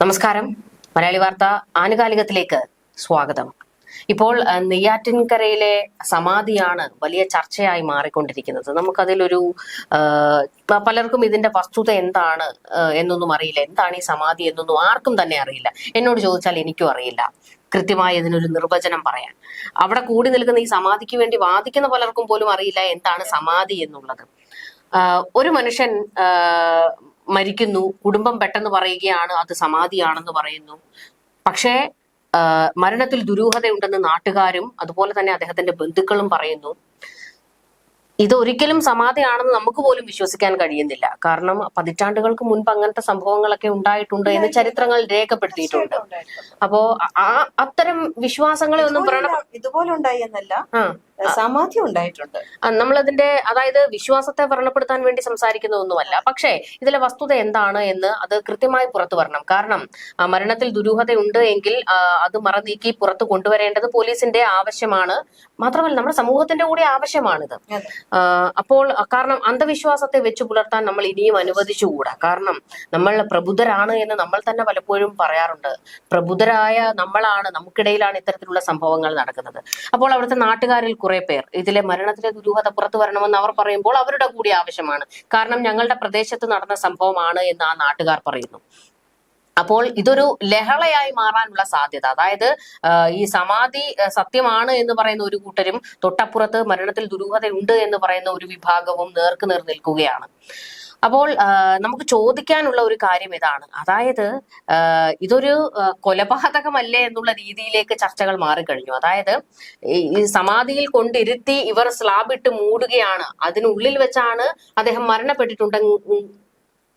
നമസ്കാരം. മലയാളി വാർത്ത ആനുകാലികത്തിലേക്ക് സ്വാഗതം. ഇപ്പോൾ നെയ്യാറ്റിൻകരയിലെ സമാധിയാണ് വലിയ ചർച്ചയായി മാറിക്കൊണ്ടിരിക്കുന്നത്. നമുക്കതിലൊരു പലർക്കും ഇതിന്റെ വസ്തുത എന്താണ് എന്നൊന്നും അറിയില്ല. എന്താണ് ഈ സമാധി എന്നൊന്നും ആർക്കും തന്നെ അറിയില്ല. എന്നോട് ചോദിച്ചാൽ എനിക്കും അറിയില്ല കൃത്യമായി ഇതിനൊരു നിർവചനം പറയാൻ. അവിടെ കൂടി നിൽക്കുന്ന ഈ സമാധിക്ക് വേണ്ടി വാദിക്കുന്ന പലർക്കും പോലും അറിയില്ല എന്താണ് സമാധി എന്നുള്ളത്. ഒരു മനുഷ്യൻ മരിക്കുന്നു, കുടുംബം പെട്ടെന്ന് പറയുകയാണ് അത് സമാധിയാണെന്ന് പറയുന്നു. പക്ഷേ മരണത്തിൽ ദുരൂഹതയുണ്ടെന്ന് നാട്ടുകാരും അതുപോലെ തന്നെ അദ്ദേഹത്തിന്റെ ബന്ധുക്കളും പറയുന്നു. ഇത് ഒരിക്കലും സമാധിയാണെന്ന് നമുക്ക് പോലും വിശ്വസിക്കാൻ കഴിയുന്നില്ല. കാരണം പതിറ്റാണ്ടുകൾക്ക് മുൻപ് അങ്ങനത്തെ സംഭവങ്ങളൊക്കെ ഉണ്ടായിട്ടുണ്ട് എന്ന് ചരിത്രങ്ങൾ രേഖപ്പെടുത്തിയിട്ടുണ്ട്. അപ്പോ അത്തരം വിശ്വാസങ്ങളെ ഒന്നും ഇതുപോലെ ഉണ്ടായി എന്നല്ല, സമാധി ഉണ്ടായിട്ടുണ്ട്. നമ്മളതിന്റെ അതായത് വിശ്വാസത്തെ വ്രണപ്പെടുത്താൻ വേണ്ടി സംസാരിക്കുന്നതൊന്നുമല്ല. പക്ഷേ ഇതിലെ വസ്തുത എന്താണ് എന്ന് അത് കൃത്യമായി പുറത്തു വരണം. കാരണം മരണത്തിൽ ദുരൂഹതയുണ്ട് എങ്കിൽ അത് മറനീക്കി പുറത്തു കൊണ്ടുവരേണ്ടത് പോലീസിന്റെ ആവശ്യമാണ്. മാത്രമല്ല നമ്മുടെ സമൂഹത്തിന്റെ കൂടി ആവശ്യമാണിത്. അപ്പോൾ കാരണം അന്ധവിശ്വാസത്തെ വെച്ചു പുലർത്താൻ നമ്മൾ ഇനിയും അനുവദിച്ചുകൂടാ. കാരണം നമ്മൾ പ്രബുദ്ധരാണ് എന്ന് നമ്മൾ തന്നെ പലപ്പോഴും പറയാറുണ്ട്. പ്രബുദ്ധരായ നമ്മളാണ്, നമുക്കിടയിലാണ് ഇത്തരത്തിലുള്ള സംഭവങ്ങൾ നടക്കുന്നത്. അപ്പോൾ അവിടുത്തെ നാട്ടുകാരിൽ കുറെ പേർ ഇതിലെ മരണത്തിലെ ദുരൂഹത പുറത്തു വരണമെന്ന് അവർ പറയുമ്പോൾ അവരുടെ കൂടി ആവശ്യമാണ്. കാരണം ഞങ്ങളുടെ പ്രദേശത്ത് നടന്ന സംഭവമാണ് എന്ന് ആ നാട്ടുകാർ പറയുന്നു. അപ്പോൾ ഇതൊരു ലഹളയായി മാറാനുള്ള സാധ്യത, അതായത് ഈ സമാധി സത്യമാണ് എന്ന് പറയുന്ന ഒരു കൂട്ടരും തൊട്ടപ്പുറത്ത് മരണത്തിൽ ദുരൂഹതയുണ്ട് എന്ന് പറയുന്ന ഒരു വിഭാഗവും നേർക്കുനേർ നിൽക്കുകയാണ്. അപ്പോൾ നമുക്ക് ചോദിക്കാനുള്ള ഒരു കാര്യം ഇതാണ്, അതായത് ഇതൊരു കൊലപാതകമല്ലേ എന്നുള്ള രീതിയിലേക്ക് ചർച്ചകൾ മാറിക്കഴിഞ്ഞു. അതായത് ഈ സമാധിയിൽ കൊണ്ടിരുത്തി ഇവർ സ്ലാബിട്ട് മൂടുകയാണ്, അതിനുള്ളിൽ വെച്ചാണ് അദ്ദേഹം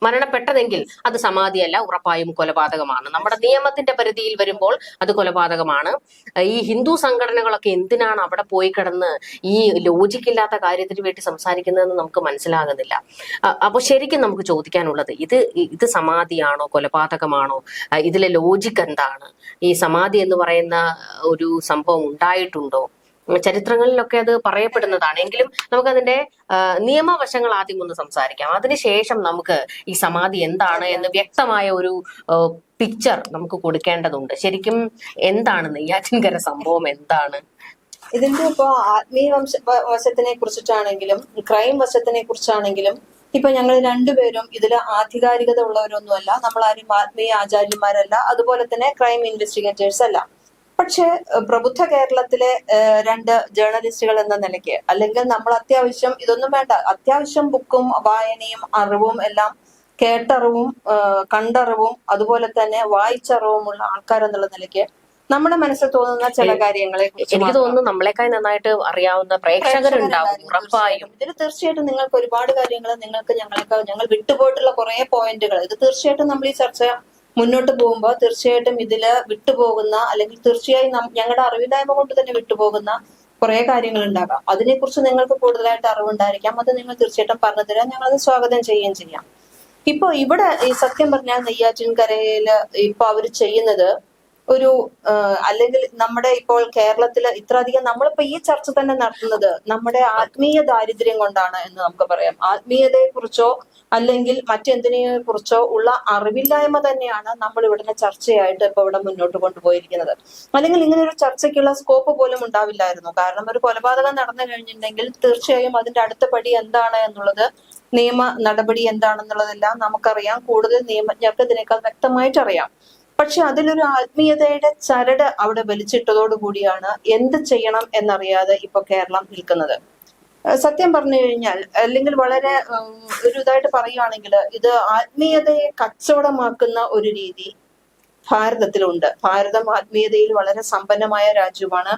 മരണപ്പെട്ടതെങ്കിൽ അത് സമാധിയല്ല, ഉറപ്പായും കൊലപാതകമാണ്. നമ്മുടെ നിയമത്തിന്റെ പരിധിയിൽ വരുമ്പോൾ അത് കൊലപാതകമാണ്. ഈ ഹിന്ദു സംഘടനകളൊക്കെ എന്തിനാണ് അവിടെ പോയി കിടന്ന് ഈ ലോജിക്കില്ലാത്ത കാര്യത്തിന് വേണ്ടി സംസാരിക്കുന്നതെന്ന് നമുക്ക് മനസ്സിലാകുന്നില്ല. അപ്പൊ ശരിക്കും നമുക്ക് ചോദിക്കാനുള്ളത് ഇത് സമാധിയാണോ കൊലപാതകമാണോ? ഇതിലെ ലോജിക്ക് എന്താണ്? ഈ സമാധി എന്ന് പറയുന്ന ഒരു സംഭവം ഉണ്ടായിട്ടുണ്ടോ? ചരിത്രങ്ങളിലൊക്കെ അത് പറയപ്പെടുന്നതാണ്. എങ്കിലും നമുക്കതിന്റെ നിയമവശങ്ങൾ ആദ്യം ഒന്ന് സംസാരിക്കാം. അതിനുശേഷം നമുക്ക് ഈ സമാധി എന്താണ് എന്ന് വ്യക്തമായ ഒരു പിക്ചർ നമുക്ക് കൊടുക്കേണ്ടതുണ്ട്. ശരിക്കും എന്താണ് നെയ്യാറ്റിൻകര സംഭവം? എന്താണ് ഇതിന്റെ ഇപ്പോ ആത്മീയ വശത്തിനെ കുറിച്ചിട്ടാണെങ്കിലും ക്രൈം വശത്തിനെ കുറിച്ചാണെങ്കിലും ഇപ്പൊ ഞങ്ങൾ രണ്ടുപേരും ഇതിൽ ആധികാരികത ഉള്ളവരൊന്നുമല്ല. നമ്മളാരും ആത്മീയ ആചാര്യന്മാരല്ല, അതുപോലെ തന്നെ ക്രൈം ഇൻവെസ്റ്റിഗേറ്റേഴ്സ് അല്ല. പക്ഷെ പ്രബുദ്ധ കേരളത്തിലെ രണ്ട് ജേർണലിസ്റ്റുകൾ എന്ന നിലയ്ക്ക്, അല്ലെങ്കിൽ നമ്മൾ അത്യാവശ്യം ഇതൊന്നും വേണ്ട, അത്യാവശ്യം ബുക്കും വായനയും അറിവും എല്ലാം കേട്ടറിവും കണ്ടറിവും അതുപോലെ തന്നെ വായിച്ചറിവുമുള്ള ആൾക്കാരെന്നുള്ള നിലയ്ക്ക് നമ്മുടെ മനസ്സിൽ തോന്നുന്ന ചില കാര്യങ്ങളെ എനിക്ക് തോന്നുന്നു നമ്മളെക്കായി നന്നായിട്ട് അറിയാവുന്ന പ്രേക്ഷകരുണ്ടാവും ഉറപ്പായും. ഇതിൽ തീർച്ചയായിട്ടും നിങ്ങൾക്ക് ഒരുപാട് കാര്യങ്ങൾ ഞങ്ങൾ വിട്ടുപോയിട്ടുള്ള കുറെ പോയിന്റുകൾ, ഇത് തീർച്ചയായിട്ടും നമ്മൾ ഈ ചർച്ച മുന്നോട്ട് പോകുമ്പോൾ തീർച്ചയായിട്ടും ഇതില് വിട്ടുപോകുന്ന, അല്ലെങ്കിൽ തീർച്ചയായും ഞങ്ങളുടെ അറിവില്ലായ്മ കൊണ്ട് തന്നെ വിട്ടുപോകുന്ന കുറെ കാര്യങ്ങൾ ഉണ്ടാകാം. അതിനെക്കുറിച്ച് നിങ്ങൾക്ക് കൂടുതലായിട്ട് അറിവുണ്ടായിരിക്കാം. അത് നിങ്ങൾ തീർച്ചയായിട്ടും പറഞ്ഞു തരാൻ ഞങ്ങളത് സ്വാഗതം ചെയ്യുകയും ചെയ്യാം. ഇപ്പൊ ഇവിടെ ഈ സത്യം പറഞ്ഞാൽ നെയ്യാറ്റിൻകരയില് ഇപ്പൊ അവര് ചെയ്യുന്നത് ഒരു അല്ലെങ്കിൽ നമ്മുടെ ഇപ്പോൾ കേരളത്തില് ഇത്രയധികം നമ്മളിപ്പോ ഈ ചർച്ച തന്നെ നടത്തുന്നത് നമ്മുടെ ആത്മീയ ദാരിദ്ര്യം കൊണ്ടാണ് എന്ന് നമുക്ക് പറയാം. ആത്മീയതയെ കുറിച്ചോ അല്ലെങ്കിൽ മറ്റെന്തിനെ കുറിച്ചോ ഉള്ള അറിവില്ലായ്മ തന്നെയാണ് നമ്മൾ ഇവിടെ ചർച്ചയായിട്ട് ഇപ്പൊ ഇവിടെ മുന്നോട്ട് കൊണ്ടുപോയിരിക്കുന്നത്. അല്ലെങ്കിൽ ഇങ്ങനെ ഒരു ചർച്ചയ്ക്കുള്ള സ്കോപ്പ് പോലും ഉണ്ടാവില്ലായിരുന്നു. കാരണം ഒരു കൊലപാതകം നടന്നു കഴിഞ്ഞിട്ടുണ്ടെങ്കിൽ തീർച്ചയായും അതിന്റെ അടുത്ത പടി എന്താണ് എന്നുള്ളത്, നിയമ നടപടി എന്താണെന്നുള്ളതെല്ലാം നമുക്കറിയാം. കൂടുതൽ നിയമജ്ഞർക്ക് ഇതിനേക്കാൾ വ്യക്തമായിട്ട് അറിയാം. പക്ഷെ അതിലൊരു ആത്മീയതയുടെ ചരട് അവിടെ വലിച്ചിട്ടതോടു കൂടിയാണ് എന്ത് ചെയ്യണം എന്നറിയാതെ ഇപ്പൊ കേരളം നിൽക്കുന്നത്. സത്യം പറഞ്ഞു കഴിഞ്ഞാൽ, അല്ലെങ്കിൽ വളരെ ഒരു ഇതായിട്ട് പറയുകയാണെങ്കിൽ, ഇത് ആത്മീയതയെ കച്ചവടമാക്കുന്ന ഒരു രീതി ഭാരതത്തിലുണ്ട്. ഭാരതം ആത്മീയതയിൽ വളരെ സമ്പന്നമായ രാജ്യമാണ്.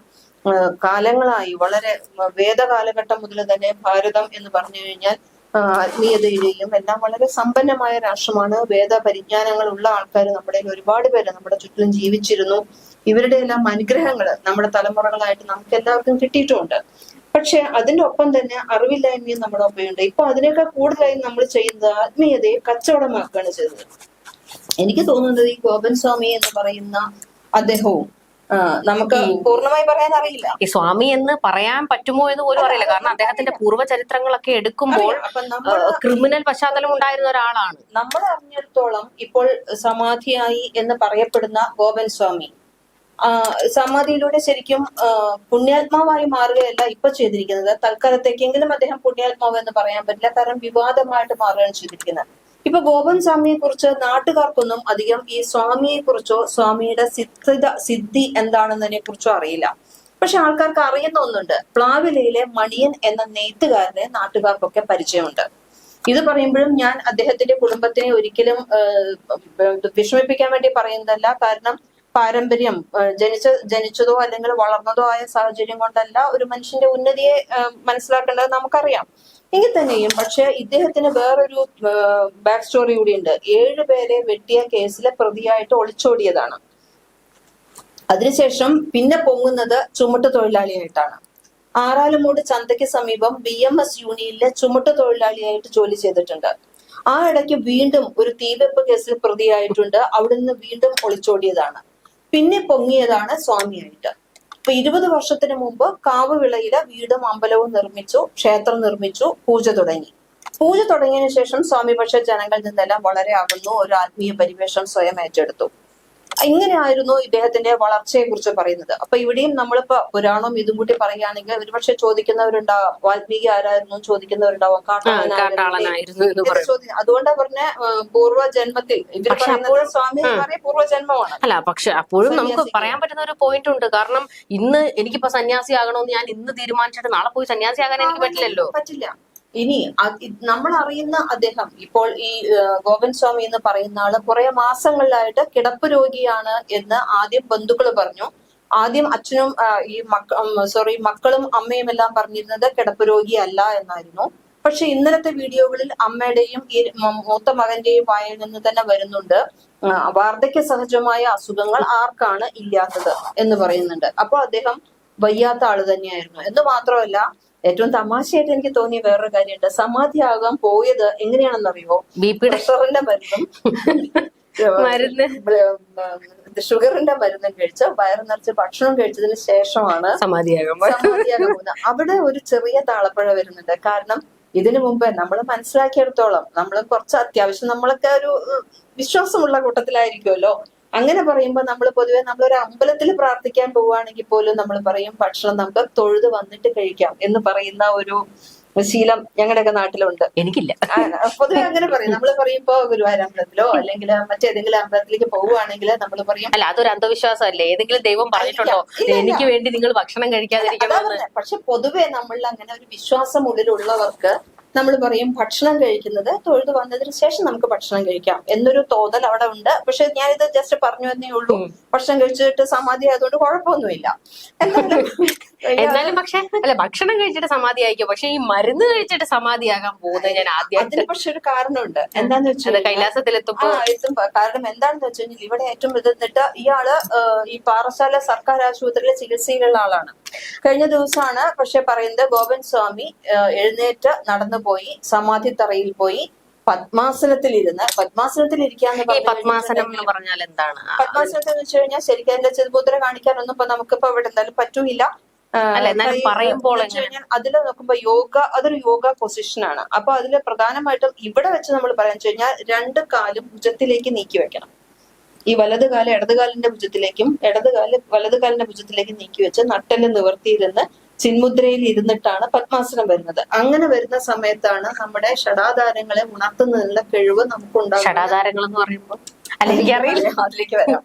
കാലങ്ങളായി വളരെ വേദകാലഘട്ടം മുതൽ തന്നെ ഭാരതം എന്ന് പറഞ്ഞു കഴിഞ്ഞാൽ ആത്മീയതയിലെയും എല്ലാം വളരെ സമ്പന്നമായ രാഷ്ട്രമാണ്. വേദ പരിജ്ഞാനങ്ങളുള്ള ആൾക്കാർ നമ്മുടെ ഒരുപാട് പേര് നമ്മുടെ ചുറ്റിലും ജീവിച്ചിരുന്നു. ഇവരുടെ എല്ലാം അനുഗ്രഹങ്ങൾ നമ്മുടെ തലമുറകളായിട്ട് നമുക്ക് എല്ലാവർക്കും കിട്ടിയിട്ടുമുണ്ട്. പക്ഷെ അതിന്റെ ഒപ്പം തന്നെ അറിവില്ലായ്മയും നമ്മുടെ ഒപ്പമുണ്ട്. ഇപ്പൊ അതിനേക്കാൾ കൂടുതലായി നമ്മൾ ചെയ്യുന്നത് ആത്മീയതയെ കച്ചവടമാക്കുകയാണ് ചെയ്തത്. എനിക്ക് തോന്നുന്നത് ഈ ഗോപൻ സ്വാമി എന്ന് പറയുന്ന അദ്ദേഹവും നമുക്ക് പൂർണ്ണമായി പറയാൻ അറിയില്ല. ഈ സ്വാമി എന്ന് പറയാൻ പറ്റുമോ എന്ന് പോലും അറിയില്ല. കാരണം അദ്ദേഹത്തിന്റെ പൂർവ്വ ചരിത്രങ്ങളൊക്കെ എടുക്കുമ്പോൾ ക്രിമിനൽ പശ്ചാത്തലം ഉണ്ടായിരുന്ന ഒരാളാണ്. നമ്മൾ അറിഞ്ഞിടത്തോളം ഇപ്പോൾ സമാധിയായി എന്ന് പറയപ്പെടുന്ന ഗോപൻ സ്വാമി സമാധിയിലൂടെ ശരിക്കും പുണ്യാത്മാവായി മാറുകയല്ല ഇപ്പൊ ചെയ്തിരിക്കുന്നത്. തൽക്കാലത്തേക്കെങ്കിലും അദ്ദേഹം പുണ്യാത്മാവ് എന്ന് പറയാൻ പറ്റില്ല, കാരണം വിവാദമായിട്ട് മാറുകയാണ് ചെയ്തിരിക്കുന്നത്. ഇപ്പൊ ഗോപൻ സ്വാമിയെ കുറിച്ച് നാട്ടുകാർക്കൊന്നും അധികം ഈ സ്വാമിയെ കുറിച്ചോ സ്വാമിയുടെ സിദ്ധി എന്താണെന്നതിനെ കുറിച്ചോ അറിയില്ല. പക്ഷെ ആൾക്കാർക്ക് അറിയുന്ന ഒന്നുണ്ട്, പ്ലാവിലയിലെ മണിയൻ എന്ന നെയ്ത്തുകാരനെ നാട്ടുകാർക്കൊക്കെ പരിചയമുണ്ട്. ഇത് പറയുമ്പോഴും ഞാൻ അദ്ദേഹത്തിന്റെ കുടുംബത്തിനെ ഒരിക്കലും വിഷമിപ്പിക്കാൻ വേണ്ടി പറയുന്നതല്ല. കാരണം പാരമ്പര്യം ജനിച്ചതോ അല്ലെങ്കിൽ വളർന്നതോ ആയ സാഹചര്യം കൊണ്ടല്ല ഒരു മനുഷ്യന്റെ ഉന്നതിയെ മനസ്സിലാക്കേണ്ടത് നമുക്കറിയാം. എങ്കിൽ തന്നെയും പക്ഷെ ഇദ്ദേഹത്തിന് വേറൊരു ബാക്ക് സ്റ്റോറി കൂടിയുണ്ട്. 7 പേരെ വെട്ടിയ കേസിലെ പ്രതിയായിട്ട് ഒളിച്ചോടിയതാണ്. അതിനുശേഷം പിന്നെ പൊങ്ങുന്നത് ചുമട്ട് തൊഴിലാളിയായിട്ടാണ്. ആറാലുമൂട് ചന്തയ്ക്ക് സമീപം BMS യൂണിയനിലെ ചുമട്ട് തൊഴിലാളിയായിട്ട് ജോലി ചെയ്തിട്ടുണ്ട്. ആ ഇടയ്ക്ക് വീണ്ടും ഒരു തീവെപ്പ് കേസിൽ പ്രതിയായിട്ടുണ്ട്. അവിടെ നിന്ന് വീണ്ടും ഒളിച്ചോടിയതാണ്. പിന്നെ പൊങ്ങിയതാണ് സ്വാമിയായിട്ട്. ഇപ്പൊ 20 വർഷത്തിന് മുമ്പ് കാവുവിളയിലെ വീടും അമ്പലവും നിർമ്മിച്ചു, ക്ഷേത്രം നിർമ്മിച്ചു, പൂജ തുടങ്ങി. പൂജ തുടങ്ങിയതിനു ശേഷം സ്വാമി പക്ഷെ ജനങ്ങളിൽ നിന്നെല്ലാം വളരെ അകന്നു, ഒരു ആത്മീയ പരിവേഷം സ്വയം ഏറ്റെടുത്തു. ഇങ്ങനെയായിരുന്നു ഇദ്ദേഹത്തിന്റെ വളർച്ചയെ കുറിച്ച് പറയുന്നത്. അപ്പൊ ഇവിടെയും നമ്മളിപ്പോ പുരാണം ഇതും കൂട്ടി പറയുകയാണെങ്കിൽ ഒരുപക്ഷെ ചോദിക്കുന്നവരുണ്ടാവാം, വാൽമീകി ആരായിരുന്നു ചോദിക്കുന്നവരുണ്ടാവാം, അതുകൊണ്ടാ പറഞ്ഞ പൂർവ്വജന്മത്തിൽ ഇവർ പറയുന്നത് സ്വാമി പൂർവ്വജന്മമാണ്. അല്ല, പക്ഷെ അപ്പോഴും നമുക്ക് പറയാൻ പറ്റുന്ന ഒരു പോയിന്റ് ഉണ്ട്. കാരണം ഇന്ന് എനിക്കിപ്പോ സന്യാസി ആകണമെന്ന് ഞാൻ ഇന്ന് തീരുമാനിച്ചിട്ട് നാളെ പോയി സന്യാസി ആകാൻ എനിക്ക് പറ്റില്ലല്ലോ. പറ്റില്ല. ഇനി നമ്മൾ അറിയുന്ന അദ്ദേഹം ഇപ്പോൾ ഈ ഗോപൻ സ്വാമി എന്ന് പറയുന്ന ആള് കുറെ മാസങ്ങളിലായിട്ട് കിടപ്പ് രോഗിയാണ് എന്ന് ആദ്യം ബന്ധുക്കൾ പറഞ്ഞു. ആദ്യം അച്ഛനും മക്കളും അമ്മയും എല്ലാം പറഞ്ഞിരുന്നത് കിടപ്പ് രോഗി അല്ല എന്നായിരുന്നു. പക്ഷെ ഇന്നലത്തെ വീഡിയോകളിൽ അമ്മയുടെയും ഈ മൂത്ത മകന്റെയും വായിൽ നിന്ന് തന്നെ വരുന്നുണ്ട്, വാർദ്ധക്യ സഹജമായ അസുഖങ്ങൾ ആർക്കാണ് ഇല്ലാത്തത് എന്ന് പറയുന്നുണ്ട്. അപ്പോൾ അദ്ദേഹം വയ്യാത്ത ആള് തന്നെയായിരുന്നു എന്ന് മാത്രമല്ല, ഏറ്റവും തമാശയായിട്ട് എനിക്ക് തോന്നിയ വേറൊരു കാര്യമുണ്ട്. സമാധിയാകാൻ പോയത് എങ്ങനെയാണെന്നറിയോ? പ്രഷറിന്റെ മരുന്ന് ഷുഗറിന്റെ മരുന്നും കഴിച്ച് വയറ് നിറച്ച് ഭക്ഷണം കഴിച്ചതിന് ശേഷമാണ് സമാധിയാകാൻ പോകുന്നത്. അവിടെ ഒരു ചെറിയ താളപ്പഴ വരുന്നുണ്ട്. കാരണം ഇതിനു മുമ്പ് നമ്മൾ മനസ്സിലാക്കിയെടുത്തോളം നമ്മൾ കുറച്ച് അത്യാവശ്യം നമ്മളൊക്കെ ഒരു വിശ്വാസമുള്ള കൂട്ടത്തിലായിരിക്കുമല്ലോ. അങ്ങനെ പറയുമ്പോൾ നമ്മൾ പൊതുവെ നമ്മളൊരു അമ്പലത്തിൽ പ്രാർത്ഥിക്കാൻ പോവുകയാണെങ്കിൽ പോലും നമ്മൾ പറയും ഭക്ഷണം നമുക്ക് തൊഴുത് വന്നിട്ട് കഴിക്കാം എന്ന് പറയുന്ന ഒരു ശീലം ഞങ്ങളുടെയൊക്കെ നാട്ടിലുണ്ട്. എനിക്കില്ല. പൊതുവെ അങ്ങനെ പറയും. നമ്മൾ പറയുമ്പോ ഗുരുവായൂരമ്പലത്തിലോ അല്ലെങ്കിൽ മറ്റേതെങ്കിലും അമ്പലത്തിലേക്ക് പോവുകയാണെങ്കിൽ നമ്മൾ പറയും അല്ല, അതൊരു അന്ധവിശ്വാസമല്ലേ? ഏതെങ്കിലും ദൈവം പറഞ്ഞിട്ടുണ്ടോ എനിക്ക് വേണ്ടി നിങ്ങൾ ഭക്ഷണം കഴിക്കാതിരിക്കണം? പക്ഷെ പൊതുവെ നമ്മളിൽ അങ്ങനെ ഒരു വിശ്വാസം ഉള്ളിലുള്ളവർക്ക് നമ്മൾ പറയും ഭക്ഷണം കഴിക്കുന്നത് തൊഴുത് വന്നതിന് ശേഷം നമുക്ക് ഭക്ഷണം കഴിക്കാം എന്നൊരു തോന്നൽ അവിടെ ഉണ്ട്. പക്ഷെ ഞാനിത് ജസ്റ്റ് പറഞ്ഞു എന്നേ ഉള്ളൂ. ഭക്ഷണം കഴിച്ചിട്ട് സമാധി ആയതുകൊണ്ട് കുഴപ്പമൊന്നുമില്ല. എന്നാലും പക്ഷെ അല്ല, ഭക്ഷണം കഴിച്ചിട്ട് സമാധി ആയിക്കോ, പക്ഷെ ഈ മരുന്ന് കഴിച്ചിട്ട് സമാധിയാകാൻ പോകുന്നത് ഞാൻ ആദ്യം. അതിന് പക്ഷെ ഒരു കാരണമുണ്ട്. എന്താന്ന് വെച്ചാൽ കൈലാസത്തിൽ എത്തുമ്പോ കാരണം എന്താണെന്ന് വെച്ച് കഴിഞ്ഞാൽ ഇവിടെ ഏറ്റവും എന്നിട്ട് ഇയാള് ഈ പാറശാല സർക്കാർ ആശുപത്രിയിലെ ചികിത്സയിലുള്ള ആളാണ്. കഴിഞ്ഞ ദിവസമാണ് പക്ഷെ പറയുന്നത് ഗോപൻ സ്വാമി എഴുന്നേറ്റ് നടന്നു പോയി സമാധി തറയിൽ പോയി പത്മാസനത്തിൽ ഇരിക്കാന്ന് പറഞ്ഞു. പത്മാസനം എന്ന് പറഞ്ഞാൽ എന്താണ്? പത്മാസനത്തിൽ എന്ന് വെച്ച് കഴിഞ്ഞാൽ ശരിക്കും അതിന്റെ ചെറുപുത്ര കാണിക്കാനൊന്നും ഇപ്പൊ നമുക്കിപ്പോ ഇവിടെ എന്തായാലും പറ്റൂല. പറയുമ്പോൾ അതിൽ നോക്കുമ്പോ അതൊരു യോഗ പൊസിഷനാണ്. അപ്പൊ അതില് പ്രധാനമായിട്ടും ഇവിടെ വെച്ച് നമ്മൾ പറയാന്ന് വെച്ച് കഴിഞ്ഞാൽ 2 കാലും ഭുജത്തിലേക്ക് നീക്കി വെക്കണം. ഈ വലതുകാല് ഇടതുകാലിന്റെ ഭുജത്തിലേക്കും വലതുകാലിന്റെ ഭുജത്തിലേക്കും നീക്കി വെച്ച് നട്ടെല്ല് നിവർത്തിയിരുന്ന് ചിന്മുദ്രയിൽ ഇരുന്നിട്ടാണ് പത്മാസനം വരുന്നത്. അങ്ങനെ വരുന്ന സമയത്താണ് നമ്മുടെ ഷടാധാരങ്ങളെ ഉണർത്തുന്നതിനുള്ള കഴിവ് നമുക്കുണ്ടാകും. ഷടാധാരങ്ങൾ എന്ന് പറയുമ്പോൾ അതിലേക്ക് വരാം.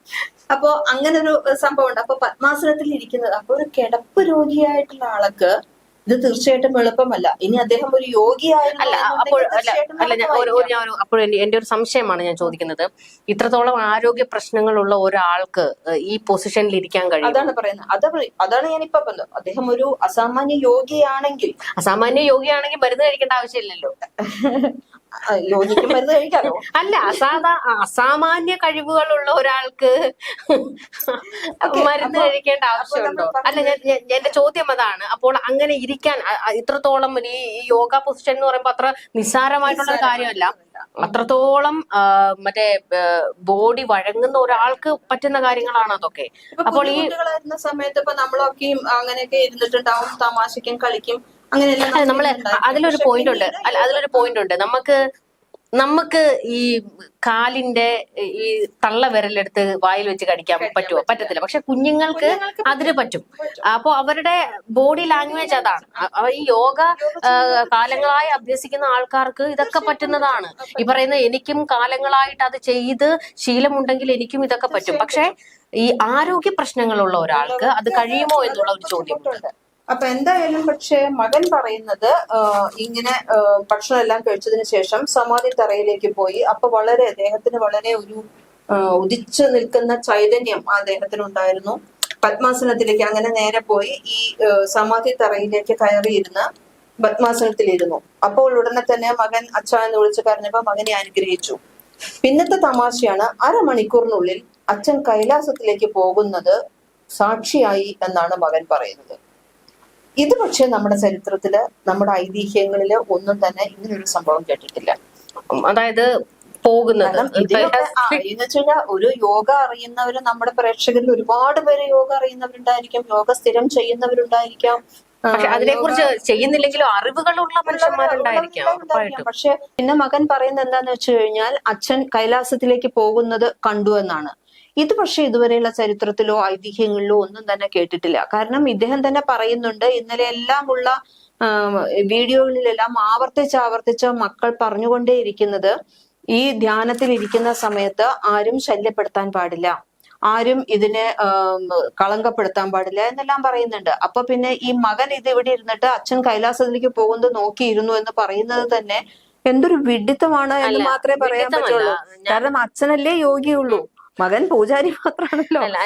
അപ്പൊ അങ്ങനെ ഒരു സംഭവം ഉണ്ട്. അപ്പൊ പത്മാസനത്തിൽ ഇരിക്കുന്നത്, അപ്പൊ ഒരു കിടപ്പ് രോഗിയായിട്ടുള്ള ആൾക്ക് ഇത് തീർച്ചയായിട്ടും എളുപ്പമല്ല. ഇനി അദ്ദേഹം ഒരു യോഗിയായിരുന്നു. അപ്പോൾ എന്റെ ഒരു സംശയമാണ് ഞാൻ ചോദിക്കുന്നത്, ഇത്രത്തോളം ആരോഗ്യ പ്രശ്നങ്ങളുള്ള ഒരാൾക്ക് ഈ പൊസിഷനിൽ ഇരിക്കാൻ കഴിയും? അതാണ് പറയുന്നത്. അതാണ് ഞാനിപ്പോ പറഞ്ഞത്. അദ്ദേഹം ഒരു അസാമാന്യ യോഗിയാണെങ്കിൽ മരുന്ന് കഴിക്കേണ്ട ആവശ്യമില്ലല്ലോ. യോജിക്കും മരുന്ന് കഴിക്കാലോ. അല്ല, അസാമാന്യ കഴിവുകളുള്ള ഒരാൾക്ക് മരുന്ന് കഴിക്കേണ്ട ആവശ്യമുണ്ടോ? അല്ല, എന്റെ ചോദ്യം അതാണ്. അപ്പോൾ അങ്ങനെ ഇരിക്കാൻ ഇത്രത്തോളം ഈ യോഗ പൊസിഷൻ എന്ന് പറയുമ്പോൾ അത്ര നിസ്സാരമായിട്ടുള്ള കാര്യമല്ല. അത്രത്തോളം മറ്റേ ബോഡി വഴങ്ങുന്ന ഒരാൾക്ക് പറ്റുന്ന കാര്യങ്ങളാണ് അതൊക്കെ. അപ്പോൾ ഈ കുട്ടികളായിരുന്ന സമയത്ത് ഇപ്പൊ നമ്മളൊക്കെയും അങ്ങനെയൊക്കെ ഇരുന്നിട്ടുണ്ടാവും, തമാശക്കും കളിക്കും അങ്ങനെയെല്ലാം. നമ്മള് അതിലൊരു പോയിന്റ് ഉണ്ട്. അല്ല, അതിലൊരു പോയിന്റ് ഉണ്ട്. നമുക്ക് ഈ കാലിന്റെ ഈ തള്ള വിരലെടുത്ത് വായിൽ വെച്ച് കടിക്കാൻ പറ്റുമോ? പറ്റത്തില്ല. പക്ഷെ കുഞ്ഞുങ്ങൾക്ക് അതിന് പറ്റും. അപ്പൊ അവരുടെ ബോഡി ലാംഗ്വേജ് അതാണ്. ഈ യോഗ കാലങ്ങളായി അഭ്യസിക്കുന്ന ആൾക്കാർക്ക് ഇതൊക്കെ പറ്റുന്നതാണ്. ഈ പറയുന്ന എനിക്കും കാലങ്ങളായിട്ട് അത് ചെയ്ത് ശീലമുണ്ടെങ്കിൽ എനിക്കും ഇതൊക്കെ പറ്റും. പക്ഷെ ഈ ആരോഗ്യ പ്രശ്നങ്ങളുള്ള ഒരാൾക്ക് അത് കഴിയുമോ എന്നുള്ള ഒരു ചോദ്യമുണ്ട്. അപ്പൊ എന്തായാലും പക്ഷെ മകൻ പറയുന്നത് ഇങ്ങനെ ഭക്ഷണം എല്ലാം കഴിച്ചതിന് ശേഷം സമാധി തറയിലേക്ക് പോയി. അപ്പൊ അദ്ദേഹത്തിന് വളരെ ഒരു ഉദിച്ചു നിൽക്കുന്ന ചൈതന്യം അദ്ദേഹത്തിന് ഉണ്ടായിരുന്നു. പത്മാസനത്തിലേക്ക് അങ്ങനെ നേരെ പോയി ഈ സമാധി തറയിലേക്ക് കയറിയിരുന്ന് പത്മാസനത്തിലിരുന്നു. അപ്പോൾ ഉടനെ തന്നെ മകൻ അച്ഛ എന്ന് വിളിച്ച് പറഞ്ഞപ്പോ മകനെ അനുഗ്രഹിച്ചു. പിന്നത്തെ തമാശയാണ്, അരമണിക്കൂറിനുള്ളിൽ അച്ഛൻ കൈലാസത്തിലേക്ക് പോകുന്നത് സാക്ഷിയായി എന്നാണ് മകൻ പറയുന്നത്. ഇത് പക്ഷെ നമ്മുടെ ചരിത്രത്തില്, നമ്മുടെ ഐതിഹ്യങ്ങളില് ഒന്നും തന്നെ ഇങ്ങനൊരു സംഭവം കേട്ടിട്ടില്ല. അതായത് പോകുന്നത് ഒരു യോഗ അറിയുന്നവര് നമ്മുടെ പ്രേക്ഷകരിൽ ഒരുപാട് പേര് യോഗ അറിയുന്നവരുണ്ടായിരിക്കും, യോഗ സ്ഥിരം ചെയ്യുന്നവരുണ്ടായിരിക്കാം. പക്ഷെ അതിനെക്കുറിച്ച് ചെയ്യുന്നില്ലെങ്കിലും അറിവുകളുള്ള മനുഷ്യന്മാരുണ്ടായിരിക്കാം. പക്ഷെ പിന്നെ മകൻ പറയുന്നത് എന്താന്ന് വെച്ച് കഴിഞ്ഞാൽ അച്ഛൻ കൈലാസത്തിലേക്ക് പോകുന്നത് കണ്ടു എന്നാണ്. ഇത് പക്ഷെ ഇതുവരെയുള്ള ചരിത്രത്തിലോ ഐതിഹ്യങ്ങളിലോ ഒന്നും തന്നെ കേട്ടിട്ടില്ല. കാരണം ഇദ്ദേഹം തന്നെ പറയുന്നുണ്ട്, ഇന്നലെ എല്ലാം ഉള്ള വീഡിയോകളിലെല്ലാം ആവർത്തിച്ച് മക്കൾ പറഞ്ഞുകൊണ്ടേയിരിക്കുന്നത് ഈ ധ്യാനത്തിൽ ഇരിക്കുന്ന സമയത്ത് ആരും ശല്യപ്പെടുത്താൻ പാടില്ല, ആരും ഇതിനെ കളങ്കപ്പെടുത്താൻ പാടില്ല എന്നെല്ലാം പറയുന്നുണ്ട്. അപ്പൊ പിന്നെ ഈ മകൻ ഇത് ഇവിടെ ഇരുന്നിട്ട് അച്ഛൻ കൈലാസത്തിലേക്ക് പോകുന്നത് നോക്കിയിരുന്നു എന്ന് പറയുന്നത് തന്നെ എന്തൊരു വിഡിത്തമാണ് എന്ന് മാത്രമേ പറയാൻ പറ്റുള്ളൂ. കാരണം അച്ഛനല്ലേ യോഗിയുള്ളൂ, മകൻ പൂജാരി മാത്രമാണല്ലോ. അല്ല,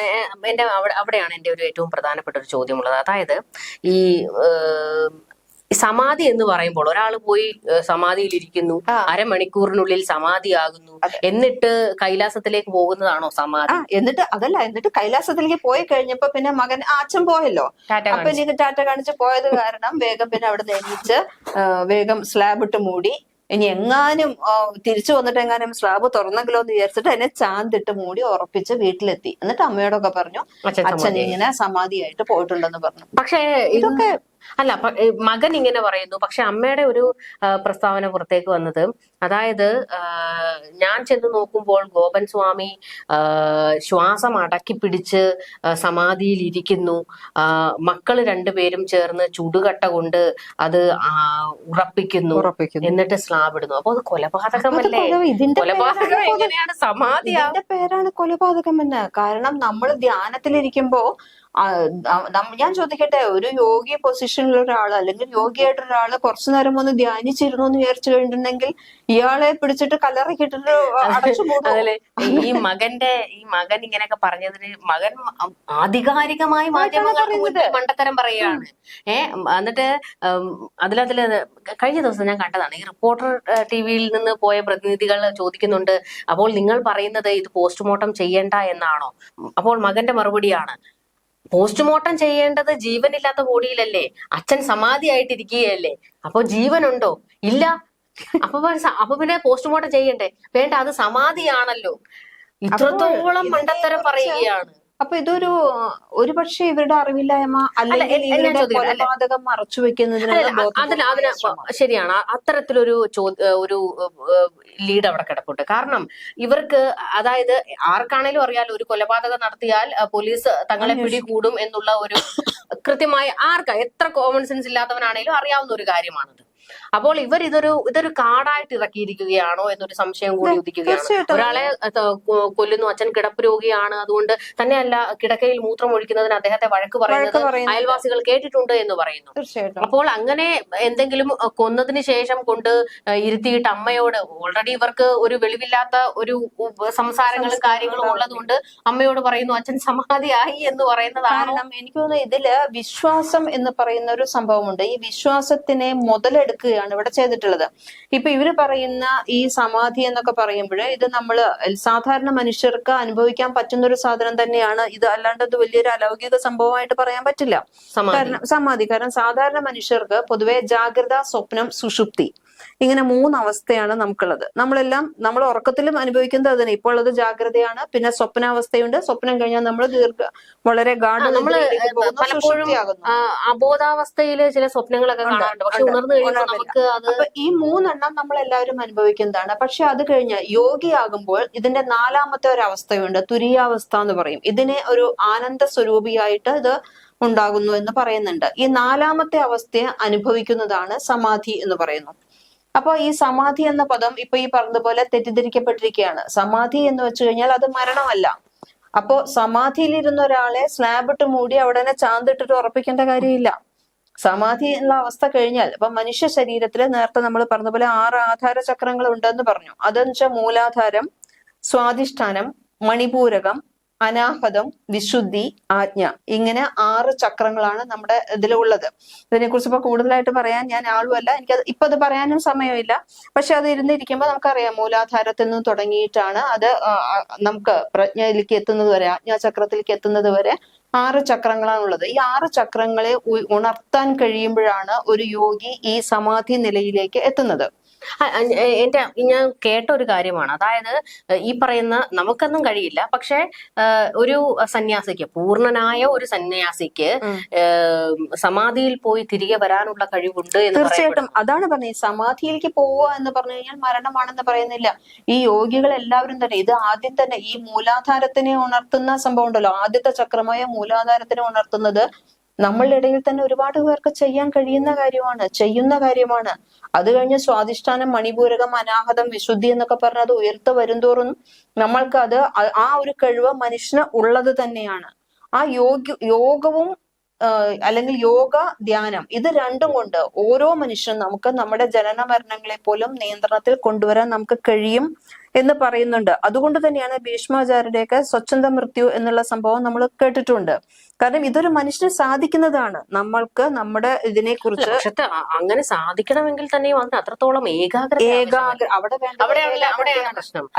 അവിടെയാണ് എന്റെ ഒരു ഏറ്റവും പ്രധാനപ്പെട്ട ഒരു ചോദ്യമുള്ളത്. അതായത് ഈ സമാധി എന്ന് പറയുമ്പോൾ ഒരാൾ പോയി സമാധിയിലിരിക്കുന്നു, അരമണിക്കൂറിനുള്ളിൽ സമാധിയാകുന്നു, എന്നിട്ട് കൈലാസത്തിലേക്ക് പോകുന്നതാണോ സമാധി? എന്നിട്ട് കൈലാസത്തിലേക്ക് പോയി കഴിഞ്ഞപ്പോ പിന്നെ മകൻ അച്ഛൻ പോയല്ലോ, അപ്പൊ എനിക്ക് ടാറ്റ കാണിച്ച് പോയത് കാരണം വേഗം പിന്നെ അവിടെ എണീച്ച് വേഗം സ്ലാബ് ഇട്ട് മൂടി. ഇനി എങ്ങാനും തിരിച്ചു വന്നിട്ട് എങ്ങാനും സ്ലാബ് തുറന്നെങ്കിലോ എന്ന് വിചാരിച്ചിട്ട് എന്നെ ചാന്തിട്ട് മൂടി ഉറപ്പിച്ച് വീട്ടിലെത്തി. എന്നിട്ട് അമ്മയോടൊക്കെ പറഞ്ഞു അച്ഛൻ ഇങ്ങനെ സമാധിയായിട്ട് പോയിട്ടുണ്ടെന്ന് പറഞ്ഞു. പക്ഷേ ഇതൊക്കെ അല്ല, മകൻ ഇങ്ങനെ പറയുന്നു. പക്ഷെ അമ്മയുടെ ഒരു പ്രസ്താവന പുറത്തേക്ക് വന്നത്, അതായത് ഞാൻ ചെന്ന് നോക്കുമ്പോൾ ഗോപൻ സ്വാമി ശ്വാസം അടക്കി പിടിച്ച് സമാധിയിൽ ഇരിക്കുന്നു, മക്കള് രണ്ടുപേരും ചേർന്ന് ചുടുകട്ട കൊണ്ട് അത് ഉറപ്പിക്കുന്നു, എന്നിട്ട് സ്ലാബ് ഇടുന്നു. അപ്പൊ അത് കൊലപാതകമല്ലേ? കൊലപാതകം എങ്ങനെയാണ് സമാധി? ഇതിന്റെ പേരാണ് കൊലപാതകം എന്ന്. കാരണം നമ്മൾ ധ്യാനത്തിലിരിക്കുമ്പോ ഞാൻ ചോദിക്കട്ടെ, ഒരു യോഗി പൊസിഷനിലുള്ള ഒരാൾ അല്ലെങ്കിൽ യോഗിയായിട്ടൊരാള് കുറച്ചു നേരം ഒന്ന് ധ്യാനിച്ചിരുന്നു എന്ന് വിചാരിച്ചു കഴിഞ്ഞിട്ടുണ്ടെങ്കിൽ ഇയാളെ പിടിച്ചിട്ട് കല്ലറക്കിട്ടിട്ട് അടച്ചു പോകും. ഈ മകൻ ഇങ്ങനെയൊക്കെ പറഞ്ഞതിന് മകൻ ആധികാരികമായി മാധ്യമങ്ങൾക്ക് മണ്ടത്തരം പറയുകയാണ്. എന്നിട്ട് അതില് കഴിഞ്ഞ ദിവസം ഞാൻ കണ്ടതാണ്, ഈ റിപ്പോർട്ടർ ടിവിയിൽ നിന്ന് പോയ പ്രതിനിധികൾ ചോദിക്കുന്നുണ്ട്, അപ്പോൾ നിങ്ങൾ പറയുന്നത് ഇത് പോസ്റ്റ്മോർട്ടം ചെയ്യേണ്ട എന്നാണോ? അപ്പോൾ മകന്റെ മറുപടിയാണ്, പോസ്റ്റ്മോർട്ടം ചെയ്യേണ്ടത് ജീവനില്ലാത്ത ബോഡിയിലല്ലേ, അച്ഛൻ സമാധിയായിട്ടിരിക്കുകയല്ലേ, അപ്പൊ ജീവനുണ്ടോ? ഇല്ല. അപ്പൊ പിന്നെ പോസ്റ്റ്മോർട്ടം ചെയ്യണ്ടേ? വേണ്ട, അത് സമാധിയാണല്ലോ. ഇത്രത്തോളം മണ്ടത്തരം പറയുകയാണ്. അപ്പൊ ഇതൊരു പക്ഷെ ഇവരുടെ അറിവില്ലായ്മ അല്ലെങ്കിൽ ഇവരുടെ കൊലപാതകം മറച്ചു വെക്കുന്നതിന് അതിന് ശരിയാണ്. അത്തരത്തിലൊരു ഒരു ലീഡ് അവിടെ കിടപ്പുണ്ട്. കാരണം ഇവർക്ക്, അതായത് ആർക്കാണേലും അറിയാലോ, ഒരു കൊലപാതകം നടത്തിയാൽ പോലീസ് തങ്ങളെ പിടികൂടും എന്നുള്ള ഒരു കൃത്യമായ എത്ര കോമൺ സെൻസ് ഇല്ലാത്തവനാണേലും അറിയാവുന്ന ഒരു കാര്യമാണത്. അപ്പോൾ ഇതൊരു കാടായിട്ട് ഇറക്കിയിരിക്കുകയാണോ എന്നൊരു സംശയം കൂടി ഉദിക്കുകയാണ്. ഒരാളെ കൊല്ലുന്നു, അച്ഛൻ കിടപ്പ് രോഗിയാണ്, അതുകൊണ്ട് തന്നെയല്ല കിടക്കയിൽ മൂത്രം ഒഴിക്കുന്നതിന് അദ്ദേഹത്തെ വഴക്ക് പറയുന്നത് അയൽവാസികൾ കേട്ടിട്ടുണ്ട് എന്ന് പറയുന്നു. അപ്പോൾ അങ്ങനെ എന്തെങ്കിലും കൊന്നതിന് ശേഷം കൊണ്ട് ഇരുത്തിയിട്ട് അമ്മയോട്, ഓൾറെഡി ഇവർക്ക് ഒരു വെളിവില്ലാത്ത ഒരു സംസാരങ്ങളും കാര്യങ്ങളും ഉള്ളതുകൊണ്ട് അമ്മയോട് പറയുന്നു അച്ഛൻ സമാധിയായി എന്ന് പറയുന്നതാണ്. എനിക്ക് തോന്നുന്നു ഇതില് വിശ്വാസം എന്ന് പറയുന്ന ഒരു സംഭവമുണ്ട്. ഈ വിശ്വാസത്തിനെ മുതലെടുത്ത് എടുക്കുകയാണ് ഇവിടെ ചെയ്തിട്ടുള്ളത്. ഇപ്പൊ ഇവര് പറയുന്ന ഈ സമാധി എന്നൊക്കെ പറയുമ്പോൾ ഇത് നമ്മള് സാധാരണ മനുഷ്യർക്ക് അനുഭവിക്കാൻ പറ്റുന്ന ഒരു സാധനം തന്നെയാണ് ഇത്. അല്ലാണ്ട് ഇത് വലിയൊരു അലൗകിക സംഭവമായിട്ട് പറയാൻ പറ്റില്ല. കാരണം സാധാരണ മനുഷ്യർക്ക് പൊതുവെ ജാഗ്രത, സ്വപ്നം, സുഷുപ്തി, ഇങ്ങനെ 3 അവസ്ഥയാണ് നമുക്കുള്ളത്. നമ്മൾ ഉറക്കത്തിലും അനുഭവിക്കുന്നത് അതിന്. ഇപ്പോൾ ഉള്ളത് ജാഗ്രതയാണ്, പിന്നെ സ്വപ്നാവസ്ഥയുണ്ട്. സ്വപ്നം കഴിഞ്ഞാൽ നമ്മൾ വളരെ പലപ്പോഴും അബോധാവസ്ഥയില് ചില സ്വപ്നങ്ങളൊക്കെ കാണാറുണ്ട്. പക്ഷെ ഉണർന്നു കഴിയുമ്പോൾ നമുക്ക് അത് അപ്പൊ ഈ 3 എണ്ണം നമ്മൾ എല്ലാവരും അനുഭവിക്കുന്നതാണ്. പക്ഷെ അത് കഴിഞ്ഞ് യോഗിയാകുമ്പോൾ ഇതിന്റെ 4ാമത്തെ ഒരു അവസ്ഥയുണ്ട്, തുരിയാവസ്ഥ എന്ന് പറയും. ഇതിനെ ഒരു ആനന്ദ സ്വരൂപിയായിട്ട് ഇത് ഉണ്ടാകുന്നു എന്ന് പറയുന്നുണ്ട്. ഈ 4ാമത്തെ അവസ്ഥയെ അനുഭവിക്കുന്നതാണ് സമാധി എന്ന് പറയുന്നു. അപ്പൊ ഈ സമാധി എന്ന പദം ഇപ്പൊ ഈ പറഞ്ഞതുപോലെ തെറ്റിദ്ധരിക്കപ്പെട്ടിരിക്കുകയാണ്. സമാധി എന്ന് വെച്ച് കഴിഞ്ഞാൽ അത് മരണമല്ല. അപ്പോ സമാധിയിലിരുന്ന ഒരാളെ സ്ലാബ് ഇട്ട് മൂടി അവിടെ തന്നെ ചാന്തിട്ടിട്ട് ഉറപ്പിക്കേണ്ട കാര്യമില്ല. സമാധി എന്നുള്ള അവസ്ഥ കഴിഞ്ഞാൽ ഇപ്പൊ മനുഷ്യ ശരീരത്തില് നേരത്തെ നമ്മൾ പറഞ്ഞതുപോലെ 6 ആധാര ചക്രങ്ങൾ ഉണ്ടെന്ന് പറഞ്ഞു. അതെന്ന് വെച്ചാൽ മൂലാധാരം, സ്വാധിഷ്ഠാനം, മണിപൂരകം, അനാഹതം, വിശുദ്ധി, ആജ്ഞ, ഇങ്ങനെ 6 ചക്രങ്ങളാണ് നമ്മുടെ ഇതിലുള്ളത്. ഇതിനെക്കുറിച്ച് ഇപ്പൊ കൂടുതലായിട്ട് പറയാൻ ഞാൻ ആളുമല്ല, ഇപ്പൊ അത് പറയാനും സമയമില്ല. പക്ഷെ അത് ഇരുന്നിരിക്കുമ്പോൾ നമുക്കറിയാം മൂലാധാരത്തിൽ നിന്ന് തുടങ്ങിയിട്ടാണ് അത് നമുക്ക് പ്രജ്ഞയിലേക്ക് എത്തുന്നത് വരെ, ആജ്ഞാചക്രത്തിലേക്ക് എത്തുന്നത് വരെ 6 ചക്രങ്ങളാണുള്ളത്. ഈ 6 ചക്രങ്ങളെ ഉണർത്താൻ കഴിയുമ്പോഴാണ് ഒരു യോഗി ഈ സമാധി നിലയിലേക്ക് എത്തുന്നത്. ഞാൻ കേട്ട ഒരു കാര്യമാണ്. അതായത് ഈ പറയുന്ന നമുക്കൊന്നും കഴിയില്ല, പക്ഷെ ഒരു സന്യാസിക്ക്, പൂർണ്ണനായ ഒരു സന്യാസിക്ക് സമാധിയിൽ പോയി തിരികെ വരാനുള്ള കഴിവുണ്ട് എന്ന് തീർച്ചയായിട്ടും. അതാണ് പറഞ്ഞത്, സമാധിയിലേക്ക് പോവുക എന്ന് പറഞ്ഞു കഴിഞ്ഞാൽ മരണമാണെന്ന് പറയുന്നില്ല. ഈ യോഗികൾ എല്ലാവരും തന്നെ ഇത് ആദ്യം തന്നെ ഈ മൂലാധാരത്തിനെ ഉണർത്തുന്ന സംഭവം ഉണ്ടല്ലോ, ആദ്യത്തെ ചക്രമായ മൂലാധാരത്തിനെ ഉണർത്തുന്നത് നമ്മളുടെ ഇടയിൽ തന്നെ ഒരുപാട് പേർക്ക് ചെയ്യാൻ കഴിയുന്ന കാര്യമാണ്. അത് കഴിഞ്ഞ് സ്വാധിഷ്ഠാനം, മണിപൂരകം, അനാഹതം, വിശുദ്ധി എന്നൊക്കെ പറഞ്ഞ് അത് ഉയർത്ത് വരുംതോറും നമ്മൾക്ക് അത് ആ ഒരു കഴിവ് മനുഷ്യന് ഉള്ളത് തന്നെയാണ്. ആ യോഗവും അല്ലെങ്കിൽ യോഗ, ധ്യാനം, ഇത് രണ്ടും കൊണ്ട് ഓരോ മനുഷ്യനും നമുക്ക് നമ്മുടെ ജനന മരണങ്ങളെ പോലും നിയന്ത്രണത്തിൽ കൊണ്ടുവരാൻ നമുക്ക് കഴിയും എന്ന് പറയുന്നുണ്ട്. അതുകൊണ്ട് തന്നെയാണ് ഭീഷ്മാചാര്യരുടെയൊക്കെ സ്വച്ഛന്ത മൃത്യു എന്നുള്ള സംഭവം നമ്മൾ കേട്ടിട്ടുണ്ട്. കാരണം ഇതൊരു മനുഷ്യന് സാധിക്കുന്നതാണ്. നമ്മൾക്ക് നമ്മുടെ ഇതിനെ കുറിച്ച് അങ്ങനെ സാധിക്കണമെങ്കിൽ തന്നെയും അതിന് അത്രത്തോളം ഏകാഗ്രത അവിടെ വേണ്ട.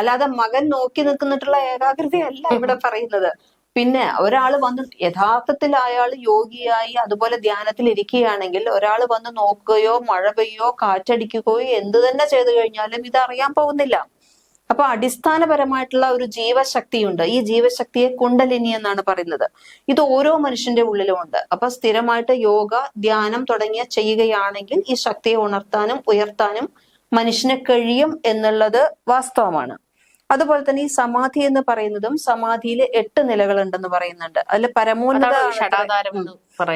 അല്ലാതെ മകൻ നോക്കി നിൽക്കുന്നിട്ടുള്ള ഏകാഗ്രതയല്ല ഇവിടെ പറയുന്നത്. പിന്നെ ഒരാൾ വന്ന് യഥാർത്ഥത്തിൽ അയാൾ യോഗിയായി അതുപോലെ ധ്യാനത്തിൽ ഇരിക്കുകയാണെങ്കിൽ ഒരാൾ വന്ന് നോക്കുകയോ മഴ പെയ്യോ കാറ്റടിക്കുകയോ എന്ത് തന്നെ ചെയ്തു കഴിഞ്ഞാലും ഇത് അറിയാൻ പോകുന്നില്ല. അപ്പൊ അടിസ്ഥാനപരമായിട്ടുള്ള ഒരു ജീവശക്തിയുണ്ട്. ഈ ജീവശക്തിയെ കുണ്ടലിനി എന്നാണ് പറയുന്നത്. ഇത് ഓരോ മനുഷ്യന്റെ ഉള്ളിലും ഉണ്ട്. അപ്പൊ സ്ഥിരമായിട്ട് യോഗ, ധ്യാനം തുടങ്ങിയ ചെയ്യുകയാണെങ്കിൽ ഈ ശക്തിയെ ഉണർത്താനും ഉയർത്താനും മനുഷ്യന് കഴിയും എന്നുള്ളത് വാസ്തവമാണ്. അതുപോലെ തന്നെ ഈ സമാധി എന്ന് പറയുന്നതും സമാധിയിൽ 8 നിലകളുണ്ടെന്ന് പറയുന്നുണ്ട്. അതിൽ പരമോന്നത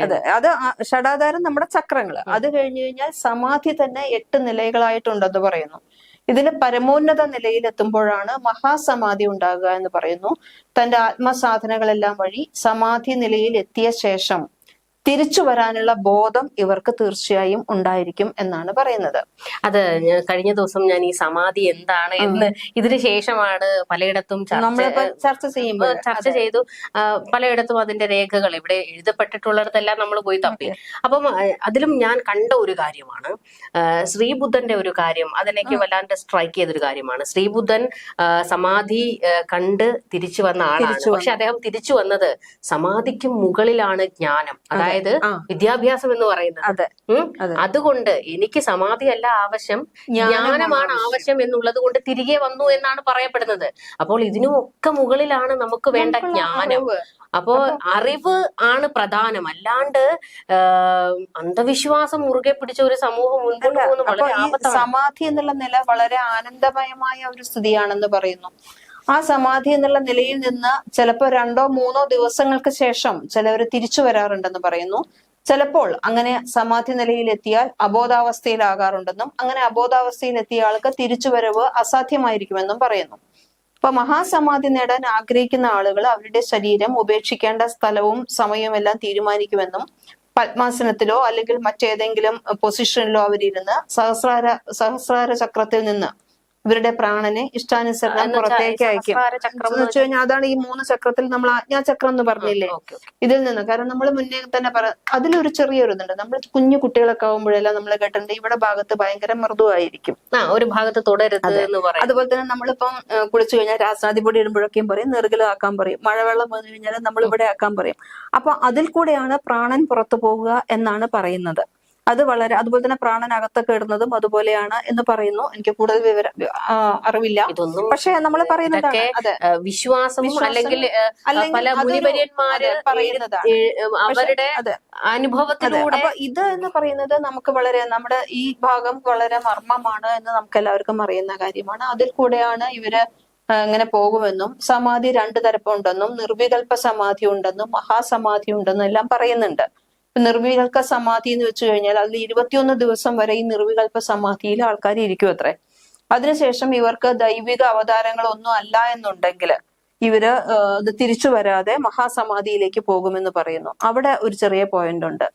അതെ, അത് ഷടാധാരം നമ്മുടെ ചക്രങ്ങള്. അത് കഴിഞ്ഞു കഴിഞ്ഞാൽ സമാധി തന്നെ 8 നിലകളായിട്ടുണ്ടെന്ന് പറയുന്നു. ഇതിന് പരമോന്നത നിലയിൽ എത്തുമ്പോഴാണ് മഹാസമാധി ഉണ്ടാകുക എന്ന് പറയുന്നു. തന്റെ ആത്മസാധനകളെല്ലാം വഴി സമാധി നിലയിൽ എത്തിയ ശേഷം തിരിച്ചു വരാനുള്ള ബോധം ഇവർക്ക് തീർച്ചയായും ഉണ്ടായിരിക്കും എന്നാണ് പറയുന്നത്. അത് കഴിഞ്ഞ ദിവസം ഞാൻ ഈ സമാധി എന്താണ് എന്ന് ഇതിന് ശേഷമാണ് പലയിടത്തും ചർച്ച ചെയ്തു. പലയിടത്തും അതിന്റെ രേഖകൾ ഇവിടെ എഴുതപ്പെട്ടിട്ടുള്ളിടത്തെല്ലാം നമ്മൾ പോയി തപ്പി. അപ്പം അതിലും ഞാൻ കണ്ട ഒരു കാര്യമാണ് ശ്രീബുദ്ധന്റെ ഒരു കാര്യം. അതെനിക്ക് വല്ലാണ്ട് സ്ട്രൈക്ക് ചെയ്തൊരു കാര്യമാണ്. ശ്രീബുദ്ധൻ സമാധി കണ്ട് തിരിച്ചു വന്ന ആളാണ്. പക്ഷെ അദ്ദേഹം തിരിച്ചു വന്നത് സമാധിക്ക് മുകളിലാണ് ജ്ഞാനം, അതായത് വിദ്യാഭ്യാസം എന്ന് പറയുന്നത്. അതുകൊണ്ട് എനിക്ക് സമാധിയല്ല ആവശ്യം, ജ്ഞാനമാണ് ആവശ്യം എന്നുള്ളത് കൊണ്ട് തിരികെ വന്നു എന്നാണ് പറയപ്പെടുന്നത്. അപ്പോൾ ഇതിനുമൊക്കെ മുകളിലാണ് നമുക്ക് വേണ്ട ജ്ഞാനം. അപ്പോ അറിവ് ആണ് പ്രധാനം, അല്ലാണ്ട് അന്ധവിശ്വാസം മുറുകെ പിടിച്ച ഒരു സമൂഹം മുൻപോട്ട് പോകുന്ന വളരെ ആപത്താണ്. സമാധി എന്നുള്ള നില വളരെ ആനന്ദമയമായ ഒരു സ്ഥിതിയാണെന്ന് പറയുന്നു. ആ സമാധി എന്നുള്ള നിലയിൽ നിന്ന് ചിലപ്പോൾ 2-3 ദിവസങ്ങൾക്ക് ശേഷം ചിലവർ തിരിച്ചു വരാറുണ്ടെന്ന് പറയുന്നു. ചിലപ്പോൾ അങ്ങനെ സമാധി നിലയിൽ എത്തിയാൽ അബോധാവസ്ഥയിലാകാറുണ്ടെന്നും അങ്ങനെ അബോധാവസ്ഥയിൽ എത്തിയ ആൾക്ക് തിരിച്ചുവരവ് അസാധ്യമായിരിക്കുമെന്നും പറയുന്നു. അപ്പൊ മഹാസമാധി നേടാൻ ആഗ്രഹിക്കുന്ന ആളുകൾ അവരുടെ ശരീരം ഉപേക്ഷിക്കേണ്ട സ്ഥലവും സമയവും എല്ലാം തീരുമാനിക്കുമെന്നും പത്മാസനത്തിലോ അല്ലെങ്കിൽ മറ്റേതെങ്കിലും പൊസിഷനിലോ അവരിരുന്ന് സഹസ്രാര ചക്രത്തിൽ നിന്ന് ഇവരുടെ പ്രാണനെ ഇഷ്ടാനുസരണം പുറത്തേക്ക് അയക്കും. ചക്രം എന്ന് വെച്ച് കഴിഞ്ഞാൽ അതാണ് ഈ 3 ചക്രത്തിൽ നമ്മൾ ആജ്ഞാചക്രം എന്ന് പറഞ്ഞില്ലേ, ഇതിൽ നിന്ന്. കാരണം നമ്മൾ മുന്നേ തന്നെ അതിലൊരു ചെറിയൊരു ഇതുണ്ട്. നമ്മൾ കുഞ്ഞു കുട്ടികളൊക്കെ ആകുമ്പോഴെല്ലാം നമ്മൾ കേട്ടിട്ടുണ്ട് ഇവിടെ ഭാഗത്ത് ഭയങ്കര മൃദുവായിരിക്കും, ഒരു ഭാഗത്ത് തുടരുത് എന്ന് പറയും. അതുപോലെ തന്നെ നമ്മളിപ്പം കുളിച്ചു കഴിഞ്ഞാൽ രാസാദിപൊടി ഇടുമ്പോഴൊക്കെയും പറയും നെറുകിലാക്കാൻ പറയും, മഴവെള്ളം വന്നു കഴിഞ്ഞാൽ നമ്മൾ ഇവിടെ ആക്കാൻ പറയും. അപ്പൊ അതിൽ കൂടെയാണ് പ്രാണൻ പുറത്തു പോകുക എന്നാണ് പറയുന്നത്. അത് വളരെ, അതുപോലെ തന്നെ പ്രാണൻ അകത്തൊക്കെ ഇടുന്നതും അതുപോലെയാണ് എന്ന് പറയുന്നു. എനിക്ക് കൂടുതൽ അറിവില്ല, ഇതൊന്നും പക്ഷെ നമ്മൾ പറയുന്നതാണ്. അതെ, വിശ്വാസവും അല്ലെങ്കിൽ പല മുനിവര്യന്മാര് പറയുന്നതാണ് അവരുടെ അനുഭവത്തിലൂടെ. അപ്പൊ ഇത് എന്ന് പറയുന്നത് നമുക്ക് വളരെ, നമ്മുടെ ഈ ഭാഗം വളരെ മർമ്മമാണ് എന്ന് നമുക്ക് എല്ലാവർക്കും അറിയുന്ന കാര്യമാണ്. അതിൽ കൂടെയാണ് ഇവര് ഇങ്ങനെ പോകുമെന്നും സമാധി 2 തരപ്പുണ്ടെന്നും നിർവികൽപ്പ സമാധി ഉണ്ടെന്നും മഹാസമാധി ഉണ്ടെന്നും എല്ലാം പറയുന്നുണ്ട്. നിർവികൽപ്പ സമാധി എന്ന് വെച്ച് കഴിഞ്ഞാൽ അതിൽ 21 ദിവസം വരെ ഈ നിർവികൽപ്പ സമാധിയിൽ ആൾക്കാർ ഇരിക്കും അത്രേ. അതിനുശേഷം ഇവർക്ക് ദൈവിക അവതാരങ്ങളൊന്നും അല്ല എന്നുണ്ടെങ്കിൽ ഇവര് ഇത് തിരിച്ചു വരാതെ മഹാസമാധിയിലേക്ക് പോകുമെന്ന് പറയുന്നു. അവിടെ ഒരു ചെറിയ പോയിന്റ് ഉണ്ട്.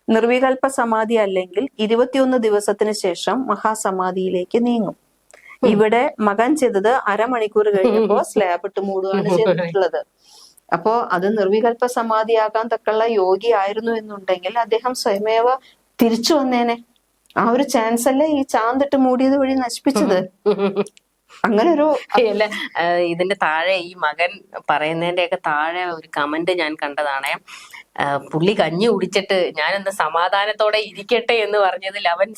നിർവികൽപ്പ സമാധി അല്ലെങ്കിൽ 21 ദിവസത്തിന് ശേഷം മഹാസമാധിയിലേക്ക് നീങ്ങും. ഇവിടെ മകൻ ചെയ്തത് അരമണിക്കൂർ കഴിഞ്ഞപ്പോ സ്ലാബ് ഇട്ട് മൂടുകയാണ് ചെയ്തിട്ടുള്ളത്. അപ്പോ അത് നിർവികൽപ്പ സമാധിയാകാൻ തക്കുള്ള യോഗി ആയിരുന്നു എന്നുണ്ടെങ്കിൽ അദ്ദേഹം സ്വയമേവ തിരിച്ചു വന്നേനെ. ആ ഒരു ചാൻസ് അല്ലേ ഈ ചാന്തിട്ട് മൂടിയത് വഴി നശിപ്പിച്ചത്. അങ്ങനെ ഒരു ഇതിന്റെ താഴെ ഈ മകൻ പറയുന്നതിന്റെ ഒക്കെ താഴെ ഒരു കമന്റ് ഞാൻ കണ്ടതാണേ. പുള്ളി കഞ്ഞി കുടിച്ചിട്ട് ഞാനെന്ത് സമാധാനത്തോടെ ഇരിക്കട്ടെ എന്ന് പറഞ്ഞതിൽ അവൻ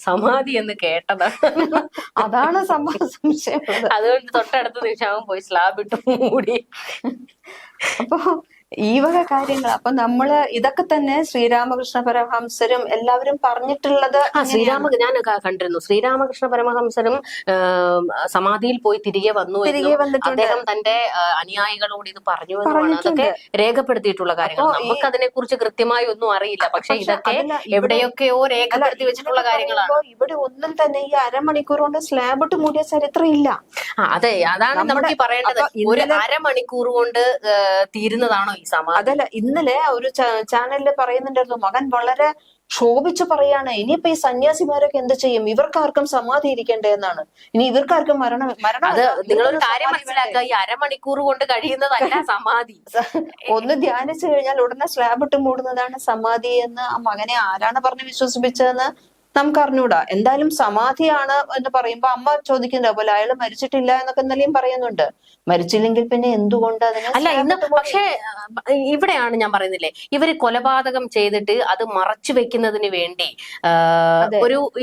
സമാധി എന്ന് കേട്ടതാണ്. അതാണ് സംശയം. അതുകൊണ്ട് തൊട്ടടുത്ത നിമിഷം അവൻ പോയി സ്ലാബ് ഇട്ട് മൂടി. അപ്പൊ ഈ വക കാര്യങ്ങൾ, അപ്പൊ നമ്മള് ഇതൊക്കെ തന്നെ ശ്രീരാമകൃഷ്ണ പരമഹംസരും എല്ലാവരും പറഞ്ഞിട്ടുള്ളത്. ഞാൻ കണ്ടിരുന്നു, ശ്രീരാമകൃഷ്ണ പരമഹംസരും സമാധിയിൽ പോയി തിരികെ വന്നു, അദ്ദേഹം തന്റെ അനുയായികളോട് ഇത് പറഞ്ഞു എന്നാണ് അതൊക്കെ രേഖപ്പെടുത്തിയിട്ടുള്ള കാര്യങ്ങൾ. നമുക്ക് അതിനെ കുറിച്ച് കൃത്യമായി ഒന്നും അറിയില്ല, പക്ഷെ ഇതൊക്കെ എവിടെയൊക്കെയോ രേഖപ്പെടുത്തി വെച്ചിട്ടുള്ള കാര്യങ്ങളാണ്. ഇവിടെ ഒന്നും തന്നെ ഈ അരമണിക്കൂർ കൊണ്ട് സ്ലാബ് ഇട്ട് മൂടിയ ചരിത്രം ഇല്ല. അതെ, അതാണ് നമുക്ക് പറയേണ്ടത്. ഒരു അരമണിക്കൂർ കൊണ്ട് തീരുന്നതാണോ ഈ സമാധി? അതല്ല, ഇന്നലെ ഒരു ചാനലിൽ പറയുന്നുണ്ടായിരുന്നു, മകൻ വളരെ ക്ഷോഭിച്ചു പറയാണ്, ഇനിയിപ്പോ ഈ സന്യാസിമാരൊക്കെ എന്ത് ചെയ്യും, ഇവർക്കാർക്കും സമാധി ഇരിക്കണ്ടേ എന്നാണ്. ഇനി ഇവർക്കാർക്കും മരണം. അത് നിങ്ങളൊരു കാര്യം മനസ്സിലാക്കുക, ഈ അരമണിക്കൂർ കൊണ്ട് കഴിയുന്നതല്ല സമാധി. ഒന്ന് ധ്യാനിച്ചു കഴിഞ്ഞാൽ ഉടനെ സ്ലാബ് ഇട്ട് മൂടുന്നതാണ് സമാധി എന്ന് ആ മകനെ ആരാണ് പറഞ്ഞ് വിശ്വസിപ്പിച്ചതെന്ന് നമുക്ക് അറിഞ്ഞൂടാ. എന്തായാലും സമാധിയാണ് എന്ന് പറയുമ്പോ അമ്മ ചോദിക്കുന്നത് പോലെ അയാൾ മരിച്ചിട്ടില്ല എന്നൊക്കെ ഇന്നലെയും പറയുന്നുണ്ട്. മരിച്ചില്ലെങ്കിൽ പിന്നെ എന്തുകൊണ്ട് അതിനെ അല്ല ഇന്ന്. പക്ഷേ ഇവിടെയാണ് ഞാൻ പറയുന്നില്ലേ, ഇവര് കൊലപാതകം ചെയ്തിട്ട് അത് മറച്ചു വെക്കുന്നതിന് വേണ്ടി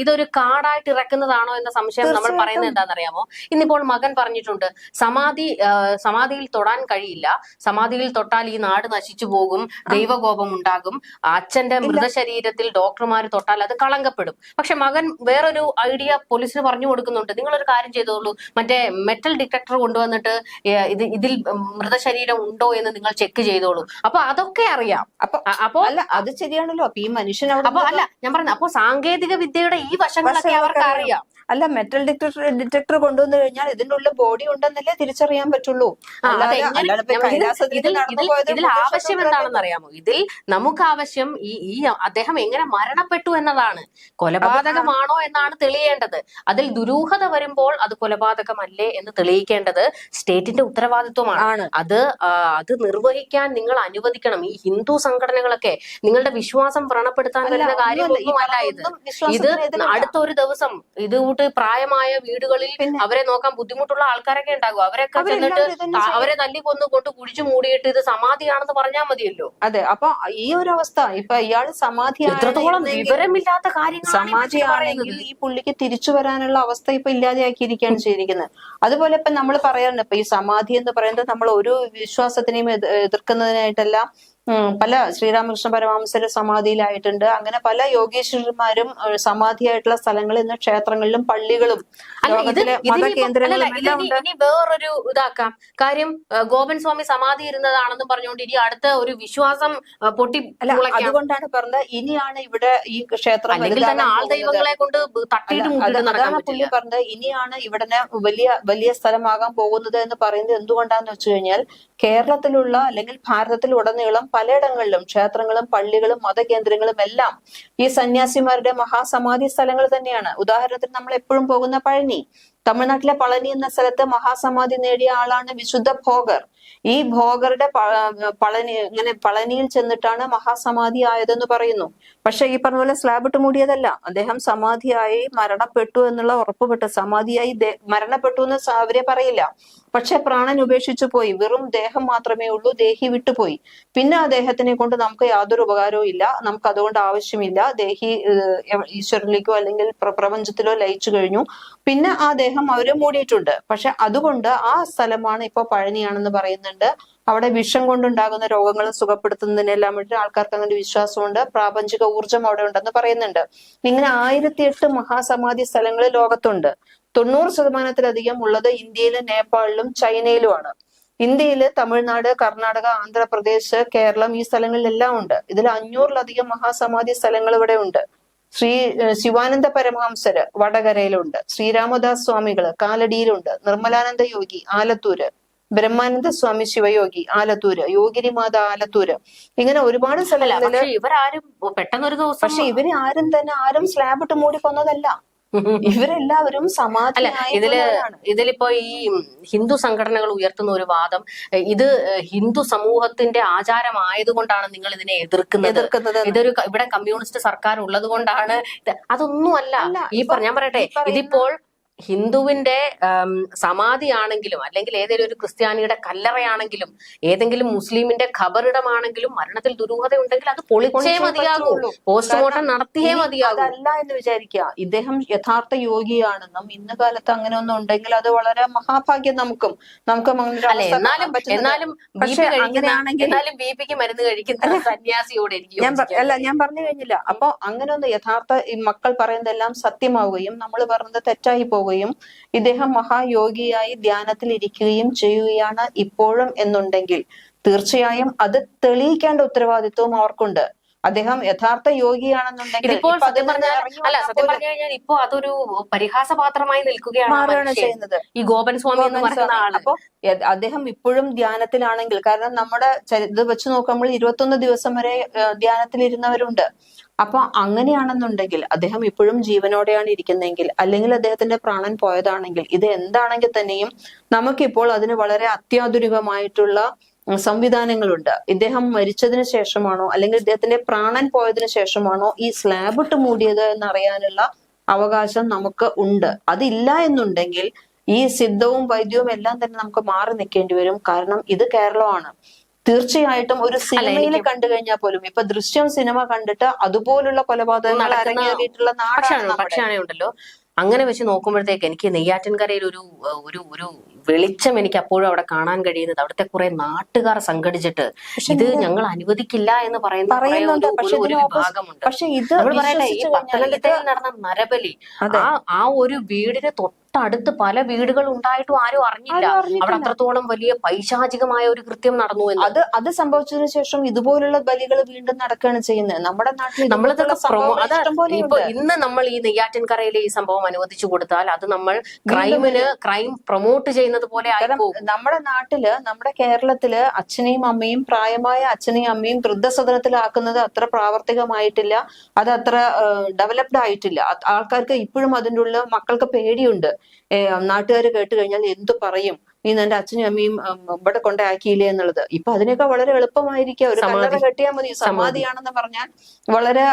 ഇതൊരു കാടായിട്ട് ഇറക്കുന്നതാണോ എന്ന സംശയം നമ്മൾ പറയുന്നത് എന്താണെന്നറിയാമോ? ഇന്നിപ്പോൾ മകൻ പറഞ്ഞിട്ടുണ്ട് സമാധിയിൽ തൊടാൻ കഴിയില്ല, സമാധിയിൽ തൊട്ടാൽ ഈ നാട് നശിച്ചു പോകും, ദൈവകോപം ഉണ്ടാകും, അച്ഛന്റെ മൃതശരീരത്തിൽ ഡോക്ടർമാർ തൊട്ടാൽ അത് കളങ്കപ്പെടും. പക്ഷെ മകൻ വേറൊരു ഐഡിയ പോലീസിന് പറഞ്ഞു കൊടുക്കുന്നുണ്ട്, നിങ്ങളൊരു കാര്യം ചെയ്തോളൂ, മറ്റേ മെറ്റൽ ഡിറ്റക്ടർ കൊണ്ടുവന്നിട്ട് ഇതിൽ മൃതശരീരം ഉണ്ടോ എന്ന് നിങ്ങൾ ചെക്ക് ചെയ്തോളൂ. അപ്പൊ അതൊക്കെ അറിയാം. അപ്പൊ അല്ല, അത് ശരിയാണല്ലോ. അപ്പൊ ഈ മനുഷ്യൻ അപ്പൊ അല്ല ഞാൻ പറഞ്ഞു, അപ്പൊ സാങ്കേതിക വിദ്യയുടെ ഈ വശങ്ങളൊക്കെ അവർക്ക് അറിയാം. അല്ല, മെറ്റൽ ഡിറ്റക്ടർ കൊണ്ടുവന്നു കഴിഞ്ഞാൽ ഇതിന്റെ ഉള്ളിൽ ബോഡി ഉണ്ടെന്നല്ലേ തിരിച്ചറിയാൻ പറ്റുള്ളൂ. ഇതിൽ ആവശ്യം എന്താണെന്ന് അറിയാമോ? ഇതിൽ നമുക്ക് ആവശ്യം ഈ അദ്ദേഹം എങ്ങനെ മരണപ്പെട്ടു എന്നതാണ്. കൊലപാതകമാണോ എന്നാണ് തെളിയേണ്ടത്. അതിൽ ദുരൂഹത വരുമ്പോൾ അത് കൊലപാതകമല്ലേ എന്ന് തെളിയിക്കേണ്ടത് സ്റ്റേറ്റിന്റെ ഉത്തരവാദിത്വമാണ്. അത് നിർവഹിക്കാൻ നിങ്ങൾ അനുവദിക്കണം. ഈ ഹിന്ദു സംഘടനകളൊക്കെ നിങ്ങളുടെ വിശ്വാസം വ്രണപ്പെടുത്താൻ വരുന്ന കാര്യമൊന്നുമല്ല ഇത്. അടുത്ത ഒരു ദിവസം ഇത് പ്രായമായ വീടുകളിൽ അവരെ നോക്കാൻ ബുദ്ധിമുട്ടുള്ള ആൾക്കാരൊക്കെ ഉണ്ടാകും. അവരൊക്കെ ചെന്നിട്ട് അവരെ തല്ലിക്കൊന്നു കൊണ്ട് കുഴിച്ചു മൂടിയിട്ട് ഇത് സമാധിയാണെന്ന് പറഞ്ഞാൽ മതിയല്ലോ. അതെ, അപ്പൊ ഈ ഒരു അവസ്ഥ ഇപ്പൊ ഇയാള് എത്രത്തോളം വിവരമില്ലാത്ത കാര്യങ്ങൾ സമാധിയാണെങ്കിൽ ഈ പുള്ളിക്ക് തിരിച്ചു വരാനുള്ള അവസ്ഥ ഇപ്പൊ ഇല്ലാതെയാക്കിയിരിക്കുകയാണ് ചെയ്തിരിക്കുന്നത്. അതുപോലെ ഇപ്പൊ നമ്മൾ പറയാറുണ്ട്, ഇപ്പൊ ഈ സമാധി എന്ന് പറയുന്നത് നമ്മൾ ഒരു വിശ്വാസത്തിനെയും എതിർക്കുന്നതിനായിട്ടല്ല. പല ശ്രീരാമകൃഷ്ണ പരമഹംസര് സമാധിയിലായിട്ടുണ്ട്. അങ്ങനെ പല യോഗീശ്വരന്മാരും സമാധിയായിട്ടുള്ള സ്ഥലങ്ങളിൽ ഇന്ന് ക്ഷേത്രങ്ങളിലും പള്ളികളും മതകേന്ദ്രങ്ങളിലും എല്ലാം ഉണ്ട്. ഇനി വേറൊരു ഇതാക്കാം കാര്യം, ഗോപൻ സ്വാമി സമാധി ഇരുന്നതാണെന്ന് പറഞ്ഞുകൊണ്ട് ഇനി അടുത്ത ഒരു വിശ്വാസം പൊട്ടി. അതുകൊണ്ടാണ് പറഞ്ഞത്, ഇനിയാണ് ഇവിടെ ഈ ക്ഷേത്രം ആൾദൈവങ്ങളെ കൊണ്ട് അതാണ് പുള്ളി പറഞ്ഞത്, ഇനിയാണ് ഇവിടെ വലിയ സ്ഥലമാകാൻ പോകുന്നത് എന്ന് പറയുന്നത് എന്തുകൊണ്ടാന്ന് വെച്ച് കഴിഞ്ഞാൽ, കേരളത്തിലുള്ള അല്ലെങ്കിൽ ഭാരതത്തിലുടനീളം പലയിടങ്ങളിലും ക്ഷേത്രങ്ങളും പള്ളികളും മതകേന്ദ്രങ്ങളും എല്ലാം ഈ സന്യാസിമാരുടെ മഹാസമാധി സ്ഥലങ്ങൾ തന്നെയാണ്. ഉദാഹരണത്തിന് നമ്മൾ എപ്പോഴും പോകുന്ന പഴനി, തമിഴ്നാട്ടിലെ പളനി എന്ന സ്ഥലത്ത് മഹാസമാധി നേടിയ ആളാണ് വിശുദ്ധ ഭോഗർ. ഈ ഭോഗറുടെ പളനിയിൽ ചെന്നിട്ടാണ് മഹാസമാധി ആയതെന്ന് പറയുന്നു. പക്ഷെ ഈ പറഞ്ഞ പോലെ സ്ലാബ് ഇട്ട് മൂടിയതല്ല. അദ്ദേഹം സമാധിയായി മരണപ്പെട്ടു എന്നുള്ള ഉറപ്പുപെട്ട് സമാധിയായി മരണപ്പെട്ടു എന്ന് അവരെ പറയില്ല. പക്ഷെ പ്രാണൻ ഉപേക്ഷിച്ചു പോയി, വെറും ദേഹം മാത്രമേ ഉള്ളൂ, ദേഹി വിട്ടുപോയി. പിന്നെ അദ്ദേഹത്തിനെ കൊണ്ട് നമുക്ക് യാതൊരു ഉപകാരവും ഇല്ല, നമുക്ക് അതുകൊണ്ട് ആവശ്യമില്ല. ദേഹി ഈശ്വരനിലേക്കോ അല്ലെങ്കിൽ പ്രപഞ്ചത്തിലോ ലയിച്ചു കഴിഞ്ഞു. പിന്നെ ആ ദേഹം അവര് മൂടിയിട്ടുണ്ട്. പക്ഷെ അതുകൊണ്ട് ആ സ്ഥലമാണ് ഇപ്പൊ പഴനിയാണെന്ന് പറയുന്നുണ്ട്. അവിടെ വിഷം കൊണ്ടുണ്ടാകുന്ന രോഗങ്ങൾ സുഖപ്പെടുത്തുന്നതിനെല്ലാം വേണ്ടി ആൾക്കാർക്ക് അങ്ങനെ വിശ്വാസമുണ്ട്. പ്രാപഞ്ചിക ഊർജം അവിടെ ഉണ്ടെന്ന് പറയുന്നുണ്ട്. ഇങ്ങനെ 1008 മഹാസമാധി സ്ഥലങ്ങൾ ലോകത്തുണ്ട്. 90% ഉള്ളത് ഇന്ത്യയിലും നേപ്പാളിലും ചൈനയിലുമാണ്. ഇന്ത്യയില് തമിഴ്നാട്, കർണാടക, ആന്ധ്രാപ്രദേശ്, കേരളം ഈ സ്ഥലങ്ങളിലെല്ലാം ഉണ്ട്. ഇതിൽ 500-ലധികം മഹാസമാധി സ്ഥലങ്ങൾ ഇവിടെ ഉണ്ട്. ശിവാനന്ദ പരമഹംസര് വടകരയിലുണ്ട്, ശ്രീരാമദാസ് സ്വാമികള് കാലടിയിലുണ്ട്, നിർമ്മലാനന്ദ യോഗി ആലത്തൂര്, ബ്രഹ്മാനന്ദ സ്വാമി ശിവയോഗി ആലത്തൂര്, യോഗിനിമാത ആലത്തൂര്, ഇങ്ങനെ ഒരുപാട് സ്ഥലങ്ങളില്. ഇവരാരും പെട്ടെന്നൊരു ദിവസം പക്ഷെ ഇവര് ആരും സ്ലാബ് ഇട്ട് മൂടി കൊന്നതല്ല. ഇവരെല്ലാവരും ഇതിലിപ്പോ ഈ ഹിന്ദു സംഘടനകൾ ഉയർത്തുന്ന ഒരു വാദം, ഇത് ഹിന്ദു സമൂഹത്തിന്റെ ആചാരമായതുകൊണ്ടാണ് നിങ്ങൾ ഇതിനെ എതിർക്കുന്നത്, ഇതൊരു ഇവിടെ കമ്മ്യൂണിസ്റ്റ് സർക്കാർ ഉള്ളത് കൊണ്ടാണ്. അതൊന്നുമല്ല. ഞാൻ പറയട്ടെ, ഇതിപ്പോൾ ഹിന്ദുവിന്റെ സമാധിയാണെങ്കിലും അല്ലെങ്കിൽ ഏതെങ്കിലും ഒരു ക്രിസ്ത്യാനിയുടെ കല്ലറയാണെങ്കിലും ഏതെങ്കിലും മുസ്ലിമിന്റെ ഖബറിടമാണെങ്കിലും മരണത്തിൽ ദുരൂഹത ഉണ്ടെങ്കിൽ അത് പൊളിച്ചേ മതിയാകൂ, പോസ്റ്റ്മോർട്ടം നടത്തിയേ മതിയാകൂ. അതല്ല എന്ന് വിചാരിക്കുക, ഇദ്ദേഹം യഥാർത്ഥ യോഗിയാണെന്നും ഇന്ന കാലത്ത് അങ്ങനെ ഒന്നും ഉണ്ടെങ്കിൽ അത് വളരെ മഹാഭാഗ്യം നമുക്കും. എന്നാലും ബിപിക്ക് മരുന്ന് കഴിക്കുന്ന സന്യാസിയോട് ഞാൻ പറഞ്ഞു കഴിഞ്ഞില്ല. അപ്പൊ അങ്ങനെ ഒന്ന് യഥാർത്ഥ ഈ മക്കൾ പറയുന്നതെല്ലാം സത്യമാവുകയും നമ്മൾ പറഞ്ഞത് തെറ്റായി പോകും, ഇദ്ദേഹം മഹായോഗിയായി ധ്യാനത്തിൽ ഇരിക്കുകയും ചെയ്യുകയാണ് ഇപ്പോഴും എന്നുണ്ടെങ്കിൽ തീർച്ചയായും അത് തെളിയിക്കേണ്ട ഉത്തരവാദിത്വവും അവർക്കുണ്ട്. അദ്ദേഹം യഥാർത്ഥ യോഗിയാണെന്നുണ്ടെങ്കിൽ സത്യം പറഞ്ഞു കഴിഞ്ഞാൽ ഇപ്പൊ അതൊരു പരിഹാസപാത്രമായി നിൽക്കുകയാണ് ചെയ്യുന്നത്. ഈ ഗോപൻ സ്വാമി എന്ന് പറയുന്ന ആള്. അപ്പൊ അദ്ദേഹം ഇപ്പോഴും ധ്യാനത്തിലാണെങ്കിൽ, കാരണം നമ്മുടെ ഇത് വെച്ച് നോക്കുമ്പോൾ 21 ദിവസം വരെ ധ്യാനത്തിലിരുന്നവരുണ്ട്. അപ്പൊ അങ്ങനെയാണെന്നുണ്ടെങ്കിൽ അദ്ദേഹം ഇപ്പോഴും ജീവനോടെയാണ് ഇരിക്കുന്നതെങ്കിൽ, അല്ലെങ്കിൽ അദ്ദേഹത്തിന്റെ പ്രാണൻ പോയതാണെങ്കിൽ, ഇത് എന്താണെങ്കിൽ തന്നെയും നമുക്കിപ്പോൾ അതിന് വളരെ അത്യാധുനികമായിട്ടുള്ള സംവിധാനങ്ങളുണ്ട്. ഇദ്ദേഹം മരിച്ചതിന് ശേഷമാണോ അല്ലെങ്കിൽ ഇദ്ദേഹത്തിന്റെ പ്രാണൻ പോയതിനു ശേഷമാണോ ഈ സ്ലാബ് ഇട്ട് മൂടിയത് എന്നറിയാനുള്ള അവകാശം നമുക്ക് ഉണ്ട്. അതില്ല എന്നുണ്ടെങ്കിൽ ഈ സിദ്ധവും വൈദ്യവും എല്ലാം തന്നെ നമുക്ക് മാറി നിൽക്കേണ്ടി വരും. കാരണം ഇത് കേരളമാണ്. തീർച്ചയായിട്ടും ഒരു സിനിമയിൽ കണ്ടു കഴിഞ്ഞാൽ പോലും, ഇപ്പൊ ദൃശ്യം സിനിമ കണ്ടിട്ട് അതുപോലുള്ള കൊലപാതകങ്ങൾ അരങ്ങേറിയിട്ടുള്ള നാടാണ്. പക്ഷേ ഉണ്ടല്ലോ, അങ്ങനെ വെച്ച് നോക്കുമ്പോഴത്തേക്ക് എനിക്ക് നെയ്യാറ്റിൻകരയിൽ ഒരു വെളിച്ചം എനിക്ക് അപ്പോഴും അവിടെ കാണാൻ കഴിയുന്നത്, അവിടുത്തെ കുറെ നാട്ടുകാർ സംഘടിച്ചിട്ട് ഇത് ഞങ്ങൾ അനുവദിക്കില്ല എന്ന് പറയുന്ന ഒരു വിഭാഗമുണ്ട്. പക്ഷെ ഇത് പറയട്ടെ, ഈ പത്തനംതിട്ടയിൽ നടന്ന നരബലി, ആ ഒരു വീടിന് തൊട്ടടുത്ത് പല വീടുകൾ ഉണ്ടായിട്ടും ആരും അറിഞ്ഞില്ല. അവിടെ അത്രത്തോളം വലിയ പൈശാചികമായ ഒരു കൃത്യം നടന്നു എന്ന്. അത് സംഭവിച്ചതിന് ശേഷം ഇതുപോലുള്ള ബലികൾ വീണ്ടും നടക്കുകയാണ് ചെയ്യുന്നത് നമ്മുടെ നാട്ടിൽ. ഇപ്പൊ ഇന്ന് നമ്മൾ ഈ നെയ്യാറ്റിൻകരയിലെ ഈ സംഭവം അനുവദിച്ചു കൊടുത്താൽ അത് നമ്മൾ ക്രൈം പ്രൊമോട്ട് ചെയ്യുന്നത് പോലെ ആയിപ്പോകും. നമ്മുടെ നാട്ടില്, നമ്മുടെ കേരളത്തില് അച്ഛനെയും അമ്മയും, പ്രായമായ അച്ഛനെയും അമ്മയും വൃദ്ധസദനത്തിലാക്കുന്നത് അത്ര പ്രാവർത്തികമായിട്ടില്ല, അത് അത്ര ഡെവലപ്ഡ് ആയിട്ടില്ല. ആൾക്കാർക്ക് ഇപ്പോഴും അതിൻ്റെ ഉള്ളിൽ മക്കൾക്ക് പേടിയുണ്ട്. നാട്ടുകാർ കേട്ട് കഴിഞ്ഞാൽ എന്തു പറയും, നീ നിന്റെ അച്ഛനും അമ്മയും ഇവിടെ കൊണ്ടാക്കിയില്ലേ എന്നുള്ളത്. ഇപ്പൊ അതിനൊക്കെ വളരെ എളുപ്പമായിരിക്കുക. ഒരു കല്ലറ കെട്ടിയാൽ മതി. സമാധിയാണെന്ന് പറഞ്ഞാൽ വളരെ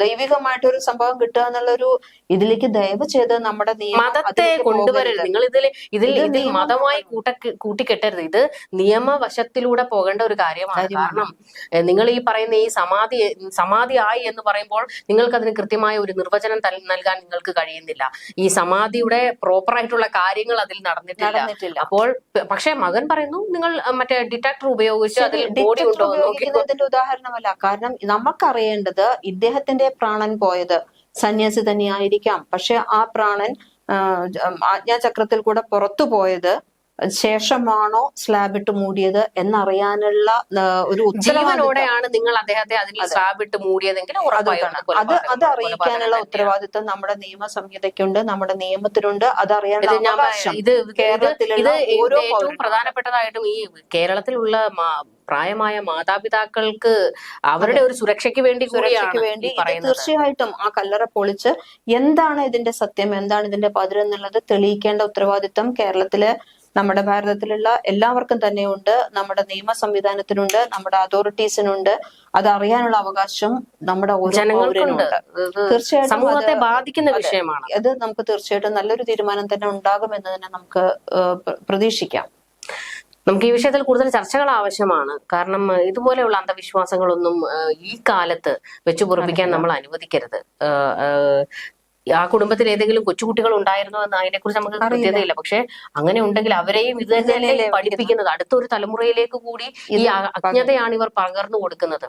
ദൈവികമായിട്ടൊരു സംഭവം കിട്ടുക എന്നുള്ളൊരു ഇതിലേക്ക് ദയവ് ചെയ്ത് നമ്മുടെ മതത്തെ കൊണ്ടുവരരുത്. നിങ്ങൾ ഇതിൽ മതമായി കൂട്ടിക്കെട്ടരുത്. ഇത് നിയമവശത്തിലൂടെ പോകേണ്ട ഒരു കാര്യമാണ്. കാരണം നിങ്ങൾ ഈ പറയുന്ന ഈ സമാധിയായി എന്ന് പറയുമ്പോൾ നിങ്ങൾക്ക് അതിന് കൃത്യമായ ഒരു നിർവചനം നൽകാൻ നിങ്ങൾക്ക് കഴിയുന്നില്ല. ഈ സമാധിയുടെ പ്രോപ്പർ ആയിട്ടുള്ള കാര്യങ്ങൾ അതിൽ നടന്നിട്ടില്ല. അപ്പോൾ പക്ഷെ മകൻ പറയുന്നു നിങ്ങൾ മറ്റേ ഡിറ്റക്ടർ ഉപയോഗിച്ച് അതിൽ ബോഡി ഉണ്ടോ നോക്കുന്നതിന്റെ ഉദാഹരണമല്ല. കാരണം നമുക്കറിയേണ്ടത് ഇദ്ദേഹത്തിന്റെ പ്രാണൻ പോയത് സന്യാസി തന്നെയായിരിക്കാം. പക്ഷെ ആ പ്രാണൻ ആജ്ഞാചക്രത്തിൽ കൂടെ പുറത്തു പോയത് ശേഷമാണോ സ്ലാബ് ഇട്ട് മൂടിയത് എന്നറിയാനുള്ള ഒരു ഉത്തരവാദിത്വം ജീവനോടെയാണ് നിങ്ങൾ അദ്ദേഹത്തെ അതിൽ സ്ലാബ് ഇട്ട് മൂടിയതെങ്കിൽ ഉറപ്പായും അത് അറിയിക്കാനുള്ള ഉത്തരവാദിത്വം നമ്മുടെ നിയമ സംഹിതയ്ക്കുണ്ട്, നമ്മുടെ നിയമത്തിനുണ്ട്. അതറിയാനുള്ള അവകാശം കേരളത്തിലുള്ള ഓരോ ഏറ്റവും പ്രധാനപ്പെട്ടതായിട്ടും ഈ കേരളത്തിലുള്ള പ്രായമായ മാതാപിതാക്കൾക്ക് അവരുടെ ഒരു സുരക്ഷയ്ക്ക് വേണ്ടി തീർച്ചയായിട്ടും ആ കല്ലറ പൊളിച്ച് എന്താണ് ഇതിന്റെ സത്യം, എന്താണ് ഇതിന്റെ പതിര് എന്നുള്ളത് തെളിയിക്കേണ്ട ഉത്തരവാദിത്വം കേരളത്തിലെ നമ്മുടെ ഭാരതത്തിലുള്ള എല്ലാവർക്കും തന്നെയുണ്ട്. നമ്മുടെ നിയമ സംവിധാനത്തിനുണ്ട്, നമ്മുടെ അതോറിറ്റീസിനുണ്ട്. അതറിയാനുള്ള അവകാശം നമ്മുടെ ജനങ്ങൾക്കുണ്ട്. തീർച്ചയായിട്ടും സമൂഹത്തെ ബാധിക്കുന്ന വിഷയമാണ്. അത് നമുക്ക് തീർച്ചയായിട്ടും നല്ലൊരു തീരുമാനം തന്നെ ഉണ്ടാകുമെന്ന് തന്നെ നമുക്ക് പ്രതീക്ഷിക്കാം. നമുക്ക് ഈ വിഷയത്തിൽ കൂടുതൽ ചർച്ചകൾ ആവശ്യമാണ്. കാരണം ഇതുപോലെയുള്ള അന്ധവിശ്വാസങ്ങളൊന്നും ഈ കാലത്ത് വെച്ചുപൊറുപ്പിക്കാൻ നമ്മൾ അനുവദിക്കരുത്. ആ കുടുംബത്തിൽ ഏതെങ്കിലും കൊച്ചുകുട്ടികൾ ഉണ്ടായിരുന്നോ എന്ന് അതിനെക്കുറിച്ച് നമുക്ക് കൃത്യതയില്ല. പക്ഷെ അങ്ങനെ ഉണ്ടെങ്കിൽ അവരെയും ഇത് തന്നെയല്ലേ പഠിപ്പിക്കുന്നത്. അടുത്തൊരു തലമുറയിലേക്ക് കൂടി ഈ അജ്ഞതയാണ് ഇവർ പകർന്നു കൊടുക്കുന്നത്.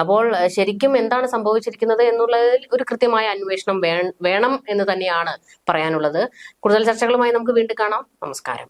അപ്പോൾ ശരിക്കും എന്താണ് സംഭവിച്ചിരിക്കുന്നത് എന്നുള്ളതിൽ ഒരു കൃത്യമായ അന്വേഷണം വേണം എന്ന് തന്നെയാണ് പറയാനുള്ളത്. കൂടുതൽ ചർച്ചകളുമായി നമുക്ക് വീണ്ടും കാണാം. നമസ്കാരം.